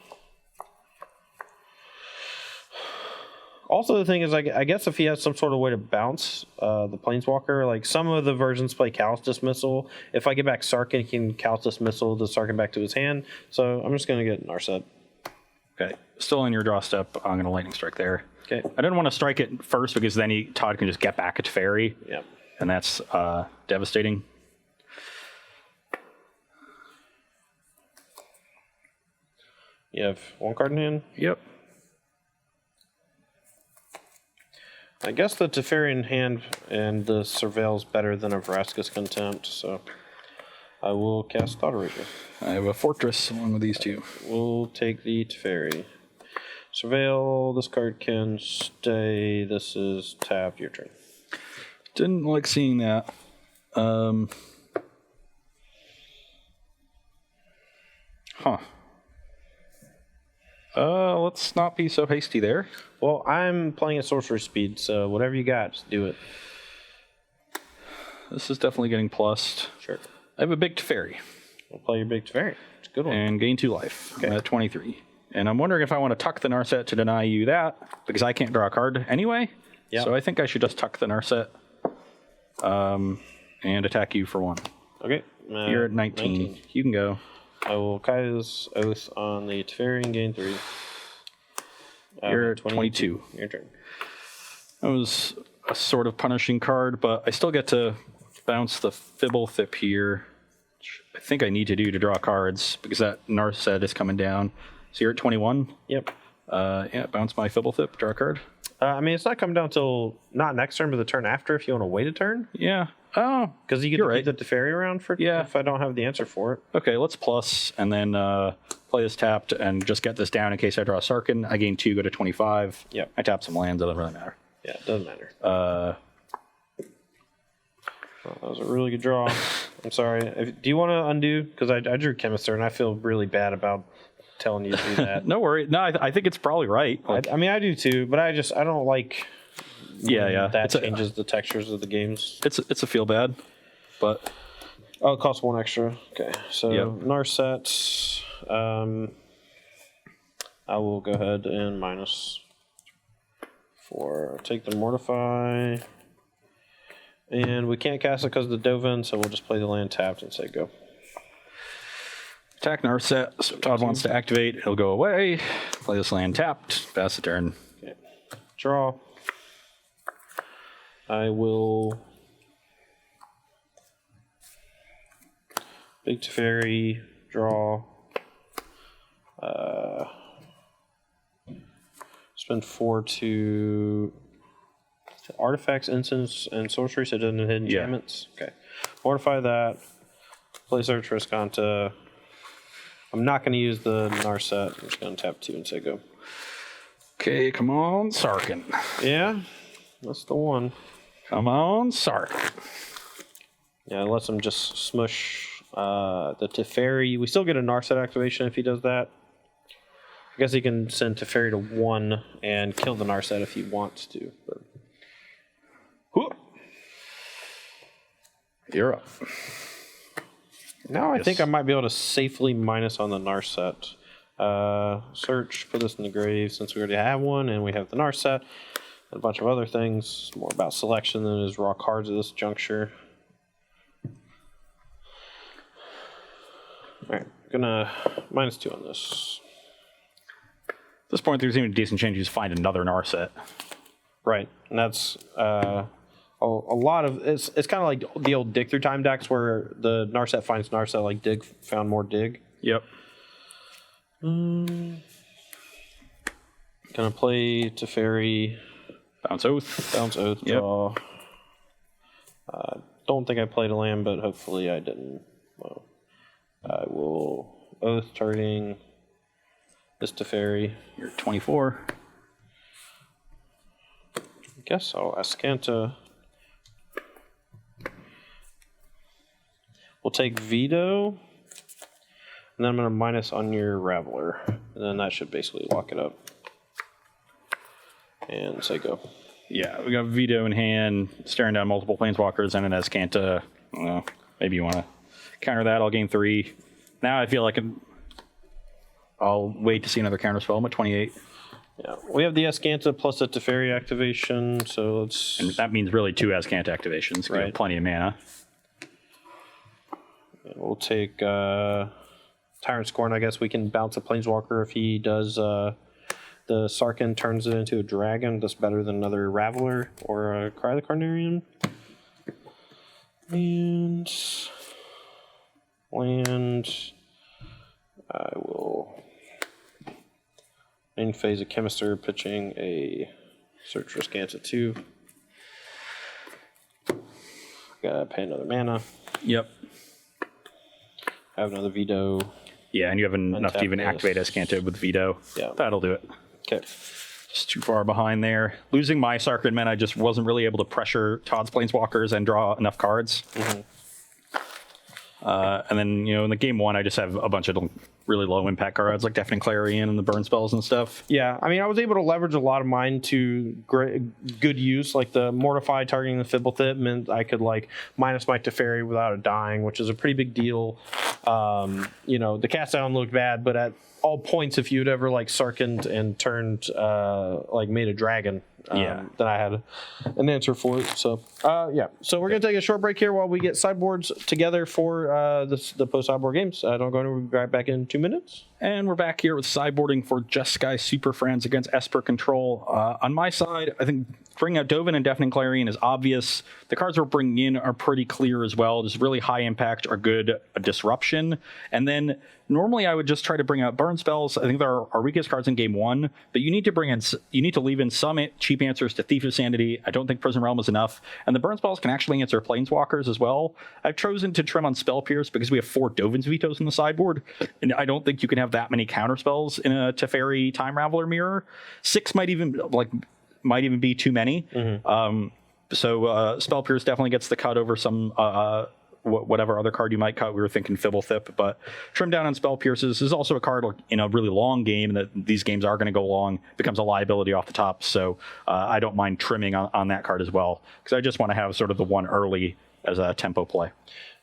Also, the thing is, I guess if he has some sort of way to bounce the Planeswalker, like some of the versions play Callous Dismissal. If I get back Sarkin, he can Callous Dismissal the Sarkin back to his hand. So I'm just going to get Narset. Okay. Still in your draw step, I'm going to Lightning Strike there. Okay. I didn't want to strike it first because then Todd can just get back at Teferi. Yep. And that's devastating. You have one card in hand? Yep. I guess the Teferi in hand and the Surveil's better than a Vraska's Contempt, so I will cast Thought Erasure. I have a Fortress along with these two. We'll take the Teferi. Surveil, this card can stay. This is tap, your turn. Didn't like seeing that. Let's not be so hasty there. Well, I'm playing at sorcery speed, so whatever you got, just do it. This is definitely getting plussed. Sure. I have a big Teferi. We'll play your big Teferi. It's a good one. And gain 2 life. Okay. I'm at 23. And I'm wondering if I want to tuck the Narset to deny you that, because I can't draw a card anyway. Yeah. So I think I should just tuck the Narset and attack you for 1. Okay. You're at 19. You can go. I will Kai's Oath on the Teferi and gain 3. You're at 22. Your turn. That was a sort of punishing card, but I still get to bounce the Fibblethip here, which I think I need to do to draw cards, because that Narset is coming down. So you're at 21? Yep. Yeah, bounce my Fibblethip, draw a card. I mean, it's not coming down till not next turn, but the turn after if you want to wait a turn. Yeah. Oh, Because you get to keep the Teferi around for if I don't have the answer for it. Okay, let's plus, and then play this tapped, and just get this down in case I draw a Sarkin. I gain 2, go to 25. Yep. I tap some lands, doesn't really matter. Yeah, it doesn't matter. That was a really good draw. I'm sorry. Do you want to undo? Because I drew Chemister, and I feel really bad about telling you to do that. No worry. No, I think it's probably right. I mean, I do too, but I don't like Yeah. that changes the textures of the games. It's a feel bad, but Oh, it costs 1 extra. Okay, so Yep. Narset. I will go ahead and minus 4. Take the Mortify. And we can't cast it because of the Dovin, so we'll just play the land tapped and say go. attack Narset. So if Todd wants to activate, he'll go away. Play this land tapped. Pass the turn. Okay. Draw. I will Big Teferi, draw. Spend 4 to artifacts, instants, and sorcery, so it doesn't hit enchantments. Okay. Mortify that. Play Search Riscanta. I'm not going to use the Narset. I'm just going to tap 2 and say go. Okay, come on, Sarkin. Yeah, that's the one. Come on, Sarkin. Yeah, it lets him just smush the Teferi. We still get a Narset activation if he does that. I guess he can send Teferi to 1 and kill the Narset if he wants to. But You're up. now I think I might be able to safely minus on the Narset. Search, put this in the grave since we already have one, and we have the Narset and a bunch of other things. More about selection than it is raw cards at this juncture. Alright, gonna -2 on this. At this point, there's even a decent chance you just find another Narset. Right, and that's a lot of it's kind of like the old dig through time decks where the Narset finds Narset, like Dig found more Dig. Yep. Gonna play Teferi. Bounce Oath. Bounce Oath, Yep. draw. Don't think I played a land, but hopefully I didn't. Well, I will Oath targeting this Teferi. You're 24. I guess I'll Ascanta. We'll take Veto, and then I'm going to minus on your Raveler, and then that should basically lock it up. And say go. Yeah, we got Veto in hand, staring down multiple Planeswalkers and an Ascanta. Well, maybe you want to counter that. I'll gain 3. Now I feel like I'll wait to see another counterspell. I'm at 28. Yeah, we have the Ascanta plus the Teferi activation, so let's... And that means really 2 Ascanta activations. We have plenty of mana. We'll take Tyrant Scorn. I guess we can bounce a Planeswalker if he does... the Sarkhan turns it into a dragon. That's better than another Raveler or a Cry the Carnarian. And... land... I will... main phase of Chemister, pitching a Search for Scanta 2. Gotta pay another mana. Yep. Have another Veto. Yeah, and you have enough to even activate Ascanta with Veto. Yeah. That'll do it. Okay. Just too far behind there. Losing my Sarkhan meant I just wasn't really able to pressure Todd's Planeswalkers and draw enough cards. Mm-hmm. And then, in the game 1, I just have a bunch of really low impact cards like Deafening Clarion and the burn spells and stuff. Yeah, I mean, I was able to leverage a lot of mine to good use. Like the Mortify targeting the Fibblethip meant I could minus my Teferi without a dying, which is a pretty big deal. The cast down looked bad, but at all points, if you'd ever Sarkhaned and turned made a dragon, then I had an answer for it. So so we're gonna take a short break here while we get sideboards together for the post sideboard games. Don't go anywhere. We'll be right back in 2 minutes. And we're back here with sideboarding for Jeskai Super Friends against Esper Control. On my side, I think bringing out Dovin and Deafening Clarion is obvious. The cards we're bringing in are pretty clear as well. Just really high impact or good disruption. And then normally I would just try to bring out burn spells. I think they're our weakest cards in game 1, but you need to leave in some cheap answers to Thief of Sanity. I don't think Prison Realm is enough. And the burn spells can actually answer Planeswalkers as well. I've chosen to trim on Spell Pierce because we have 4 Dovin's Vetoes in the sideboard, and I don't think you can have that many counter spells in a Teferi Time Raveler mirror. 6 might even be too many. So Spell Pierce definitely gets the cut over some whatever other card you might cut. We were thinking Fibblethip, but trim down on Spell Pierces is also a card in a really long game, and that these games are going to go long, becomes a liability off the top. So I don't mind trimming on that card as well, because I just want to have sort of the one early as a tempo play.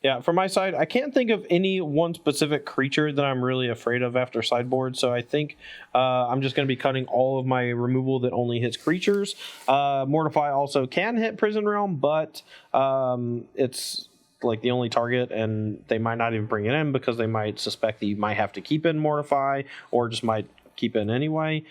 Yeah, from my side, I can't think of any one specific creature that I'm really afraid of after sideboard, so I think I'm just going to be cutting all of my removal that only hits creatures. Mortify also can hit Prison Realm, but it's the only target, and they might not even bring it in because they might suspect that you might have to keep in Mortify, or just might keep it in anyway.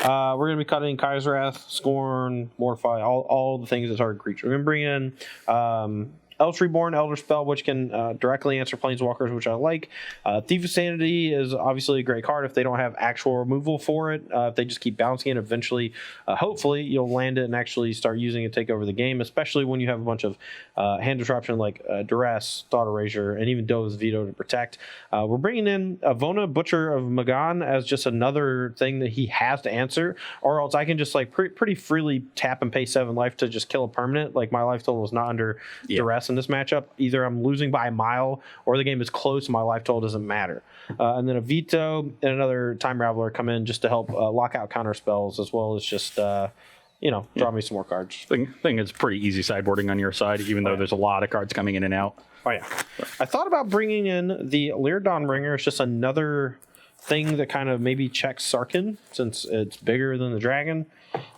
We're going to be cutting Kaiserwrath, Scorn, Mortify, all the things that target creature. We're going to bring in Eldritch Reborn, Elder Spell, which can directly answer Planeswalkers, which I like. Thief of Sanity is obviously a great card if they don't have actual removal for it. If they just keep bouncing it, eventually, hopefully, you'll land it and actually start using it to take over the game, especially when you have a bunch of hand disruption like Duress, Thought Erasure, and even Dove's Veto to protect. We're bringing in Avona, Butcher of Magan, as just another thing that he has to answer, or else I can just pretty freely tap and pay 7 life to just kill a permanent. My life total is not under Duress in this matchup. Either I'm losing by a mile or the game is close and my life total doesn't matter. And then a Veto and another Time Raveler come in just to help lock out counter spells, as well as just draw me some more cards. I think it's pretty easy sideboarding on your side, even though there's a lot of cards coming in and out. Oh yeah. I thought about bringing in the Lyrdon Ringer. It's just another thing that kind of maybe checks Sarkhan, since it's bigger than the dragon.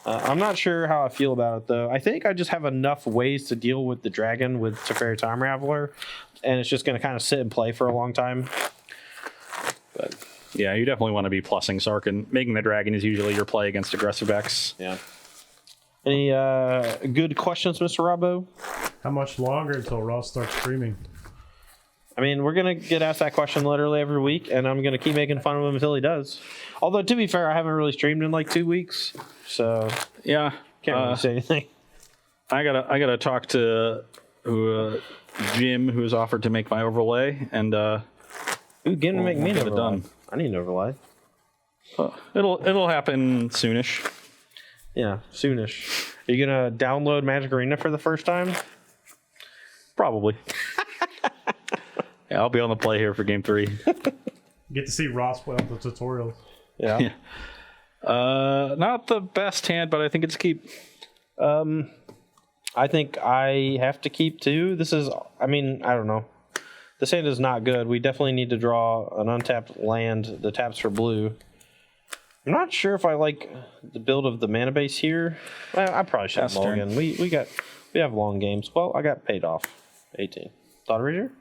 I'm not sure how I feel about it, though. I think I just have enough ways to deal with the dragon with Teferi Time Raveler, and it's just going to kind of sit and play for a long time. But yeah, you definitely want to be plussing Sarkhan. Making the dragon is usually your play against aggressive decks. Yeah. Any good questions, Mr. Robbo? How much longer until Ross starts streaming? I mean, we're going to get asked that question literally every week, and I'm going to keep making fun of him until he does. Although, to be fair, I haven't really streamed in like 2 weeks, so Yeah. can't really say anything. I gotta talk to Jim, who's offered to make my overlay, and Ooh, get him to make me an get it overlay. done. I need an overlay. It'll happen soonish. Yeah, soonish. Are you going to download Magic Arena for the first time? Probably. Yeah, I'll be on the play here for game 3. Get to see Ross play on the tutorials. Yeah. Not the best hand, but I think it's keep. I think I have to keep too. I don't know. This hand is not good. We definitely need to draw an untapped land that taps for blue. I'm not sure if I like the build of the mana base here. Well, I probably should have Pass turn. mulligan. We have long games. Well, I got paid off. 18. Thought Erasure?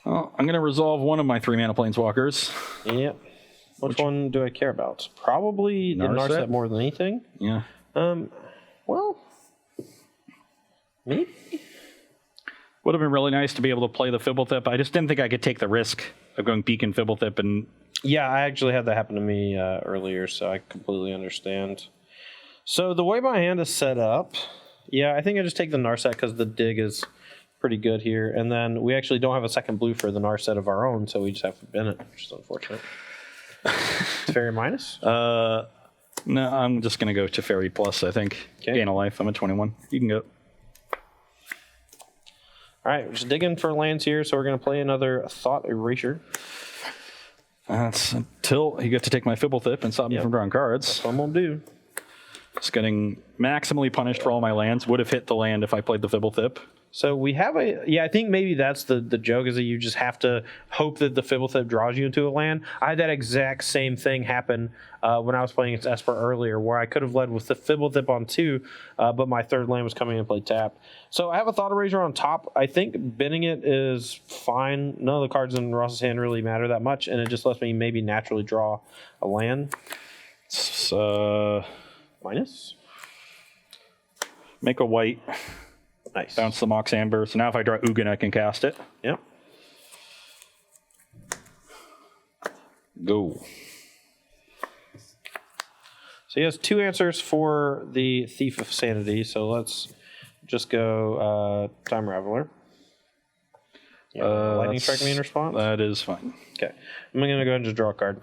Well, I'm gonna resolve one of my 3 mana planeswalkers. Yep. Which one do I care about? Probably the Narset? Narset more than anything. Yeah. Well, maybe. Would have been really nice to be able to play the Fibblethip. I just didn't think I could take the risk of going Beacon Fibblethip and. Yeah, I actually had that happen to me earlier, so I completely understand. So the way my hand is set up, yeah, I think I just take the Narset because the dig is pretty good here. And then we actually don't have a second blue for the Narset of our own, so we just have to bin it, which is unfortunate. Teferi minus? No, I'm just gonna go Teferi plus. I think gain a life. I'm at 21. You can go. All right, we're just digging for lands here, so we're going to play another Thought Erasure. That's until you get to take my Fibblethip and stop me from drawing cards. So I'm going to do. Just getting maximally punished for all my lands. Would have hit the land if I played the Fibblethip. So we have I think maybe that's the joke, is that you just have to hope that the Fibblethip draws you into a land. I had that exact same thing happen when I was playing against Esper earlier, where I could have led with the Fibblethip on 2, but my third land was coming in and played tap. So I have a Thought Erasure on top. I think binning it is fine. None of the cards in Ross's hand really matter that much, and it just lets me maybe naturally draw a land. It's, Minus? make a white. Nice. Bounce the Mox Amber. So now if I draw Ugin, I can cast it. Yep. Go. So he has 2 answers for the Thief of Sanity. So let's just go Time Raveler. Yeah, lightning strike me in response? That is fine. Okay. I'm going to go ahead and just draw a card.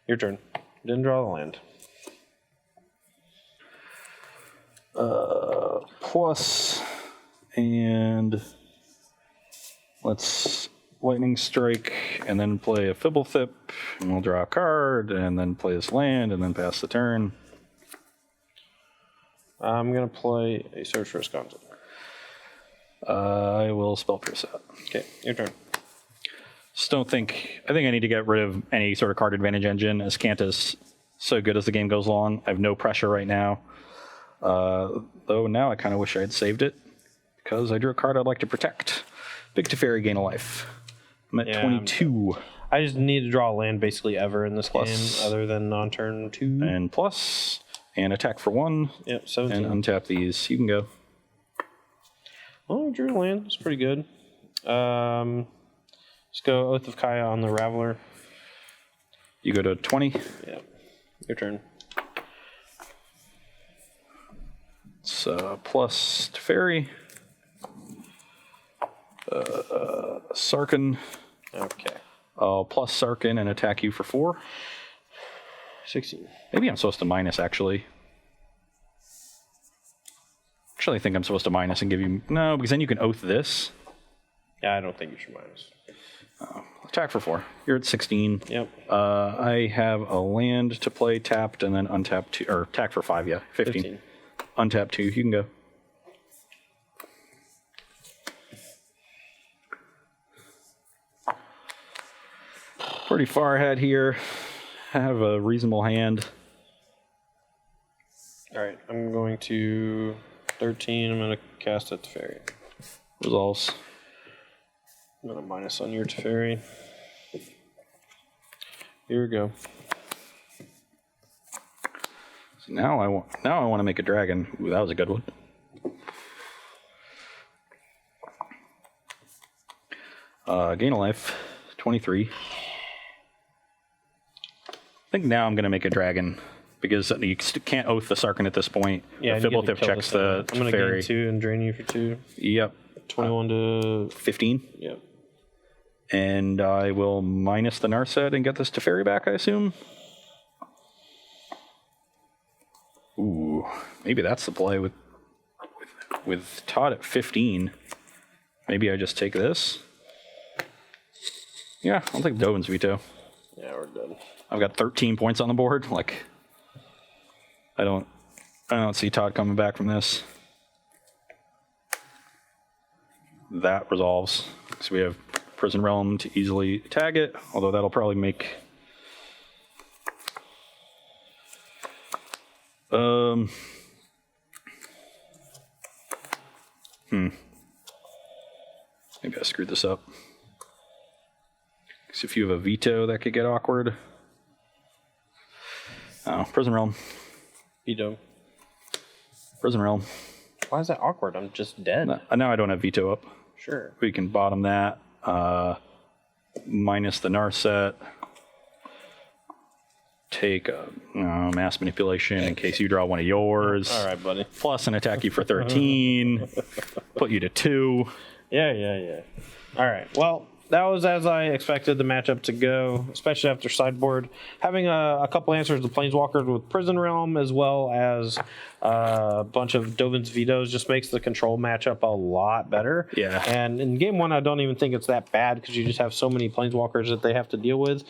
Your turn. Didn't draw the land. Plus, and let's lightning strike, and then play a Fibblethip, and we'll draw a card, and then play this land, and then pass the turn. I'm going to play a Search for Wisconsin. I will spell pierce out. Okay, your turn. Just don't think. I think I need to get rid of any sort of card advantage engine, as Kant is so good as the game goes along. I have no pressure right now. Though now I kind of wish I had saved it, because I drew a card I'd like to protect. Big Teferi, gain a life. I'm at 22. I just need to draw a land basically ever in this Plus. game, other than on turn 2. And plus, and attack for 1. Yep, 17. And untap these. You can go. Oh, I drew a land. It's pretty good. Let's go Oath of Kaya on the Raveler. You go to 20. Yeah, your turn. It's plus Teferi. Sarkin. Okay. I'll plus Sarkin and attack you for 4. 16. Maybe I'm supposed to minus, actually. Actually, I think I'm supposed to minus and give you... No, because then you can oath this. Yeah, I don't think you should minus. Attack for 4. You're at 16. Yep. I have a land to play tapped and then untap 2. Or attack for 5, yeah. 15. Untap 2. You can go. Pretty far ahead here. I have a reasonable hand. All right, I'm going to 13. I'm going to cast a Teferi. Resolves. I'm going to minus on your Teferi. Here we go. So now I want to make a dragon. Ooh, that was a good one. Gain a life, 23. I think now I'm going to make a dragon because you can't oath the Sarkin at this point. Yeah, the Fibblethip checks the I'm going to fairy. gain 2 and drain you for 2. Yep. 21 to 15. Yep. And I will minus the Narset and get this Teferi back, I assume. Ooh, maybe that's the play with Todd at 15. Maybe I just take this. Yeah, I'll take Dovin's veto. Yeah, we're good. I've got 13 points on the board. Like, I don't see Todd coming back from this. That resolves. So we have Prison Realm to easily tag it, although that'll probably make... Maybe I screwed this up. Because if you have a veto, that could get awkward. Oh, Prison Realm. Veto. Prison Realm. Why is that awkward? I'm just dead. Now I don't have veto up. Sure. We can bottom that. Minus the Narset. Take mass manipulation in case you draw one of yours. All right, buddy. Plus an attack you for 13. Put you to 2. Yeah. All right. Well, that was as I expected the matchup to go, especially after sideboard. Having a couple answers to Planeswalkers with Prison Realm as well as a bunch of Dovin's vetoes just makes the control matchup a lot better. Yeah. And in game 1, I don't even think it's that bad because you just have so many Planeswalkers that they have to deal with.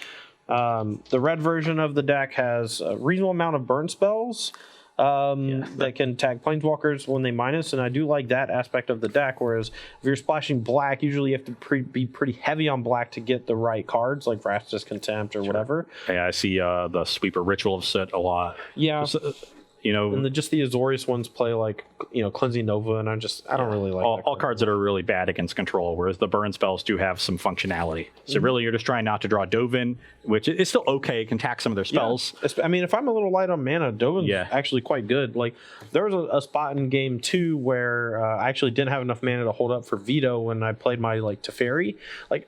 The red version of the deck has a reasonable amount of burn spells that can tag Planeswalkers when they minus, and I do like that aspect of the deck, whereas if you're splashing black, usually you have to be pretty heavy on black to get the right cards, like Vrasta's Contempt or whatever. Yeah, I see the Sweeper Ritual of Set a lot. Yeah. And just the Azorius ones play like, Cleansing Nova, and I don't really like all cards that are really bad against control, whereas the burn spells do have some functionality. So really you're just trying not to draw Dovin, which is still okay, it can tack some of their spells. Yeah. I mean, if I'm a little light on mana, Dovin's actually quite good. Like, there was a spot in game 2 where I actually didn't have enough mana to hold up for veto when I played my Teferi. Like,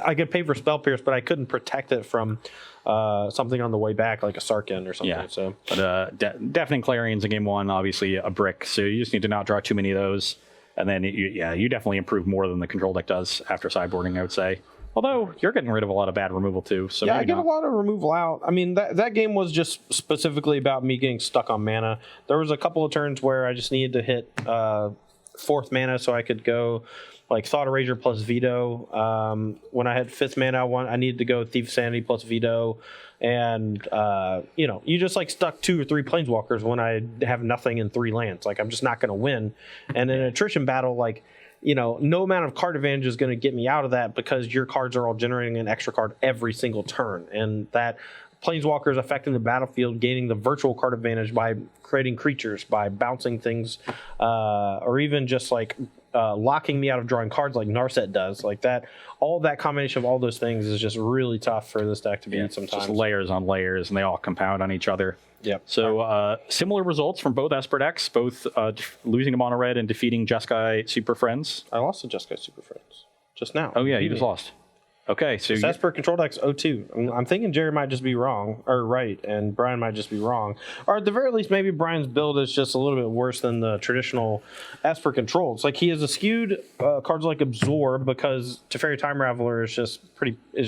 I could pay for Spell Pierce, but I couldn't protect it from something on the way back, like a Sarkin or something. Yeah. So, but Deafening Clarions in game 1, obviously a brick, so you just need to not draw too many of those. And then, you definitely improve more than the control deck does after sideboarding, I would say. Although, you're getting rid of a lot of bad removal, too. So yeah, I get a lot of removal out. I mean, that game was just specifically about me getting stuck on mana. There was a couple of turns where I just needed to hit 4th mana so I could go like Thought Eraser plus Veto. When I had 5th mana, I needed to go Thief Sanity plus Veto. And, you just stuck 2 or 3 Planeswalkers when I have nothing in 3 lands. Like, I'm just not going to win. And in an attrition battle, no amount of card advantage is going to get me out of that because your cards are all generating an extra card every single turn. And that Planeswalkers affecting the battlefield, gaining the virtual card advantage by creating creatures, by bouncing things, or even just locking me out of drawing cards like Narset does. Like that, all that combination of all those things is just really tough for this deck to beat sometimes. Just layers on layers, and they all compound on each other. Yep. So similar results from both Esper decks, both losing to Mono Red and defeating Jeskai Super Friends. I lost to Jeskai Super Friends just now. Oh yeah, you just lost. Okay, so Esper control deck's 0-2. I'm thinking Jerry might just be wrong, or right, and Brian might just be wrong. Or at the very least, maybe Brian's build is just a little bit worse than the traditional Esper control. It's like he has a skewed cards like Absorb because Teferi Time Raveler is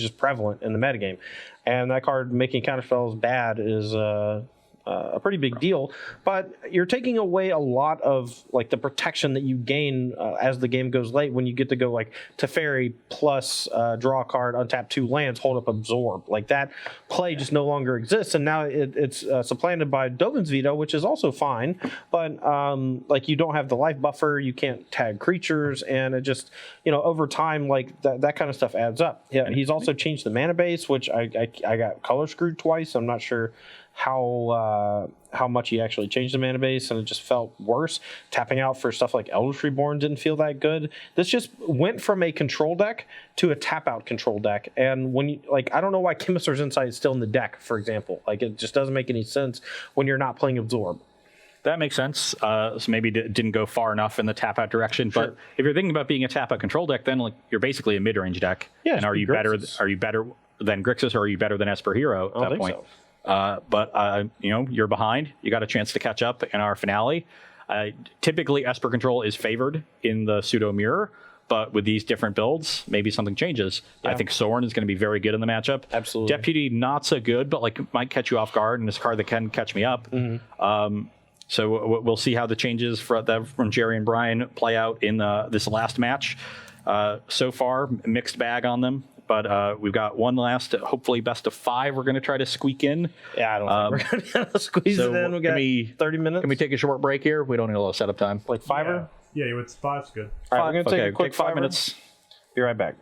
just prevalent in the metagame. And that card making counterspells bad is a pretty big deal, but you're taking away a lot of the protection that you gain as the game goes late when you get to go Teferi plus draw a card, untap 2 lands, hold up Absorb. Like that play just no longer exists, and now it's supplanted by Dovin's Veto, which is also fine, but you don't have the life buffer, you can't tag creatures, and it just over time that kind of stuff adds up. Yeah, he's also changed the mana base, which I got color screwed twice. I'm not sure how much he actually changed the mana base, and it just felt worse. Tapping out for stuff like Eldritch Reborn didn't feel that good. This just went from a control deck to a tap out control deck, and when you I don't know why Chemist's Insight is still in the deck, for example. It just doesn't make any sense when you're not playing Absorb. That makes sense. So maybe didn't go far enough in the tap out direction. Sure. But if you're thinking about being a tap out control deck, then like you're basically a mid range deck. Yeah, and are you better? Are you better than Grixis, or are you better than Esper Hero at that point? So. But you're behind. You got a chance to catch up in our finale. Typically, Esper control is favored in the pseudo mirror. But with these different builds, maybe something changes. I think Sorin is going to be very good in the matchup. Absolutely. Deputy, not so good, but like might catch you off guard, and it's a card that can catch me up. So we'll see how the changes from Jerry and Brian play out in this last match. So far, mixed bag on them. But we've got one last, hopefully best of 5 we're going to try to squeak in. Yeah, I don't think we're going to be able to squeeze it in. We got 30 minutes. Can we take a short break here? We don't need a lot of setup time. Like 5 Yeah, it's 5's good. All right, we're going to take a quick 5 5 minutes. Be right back.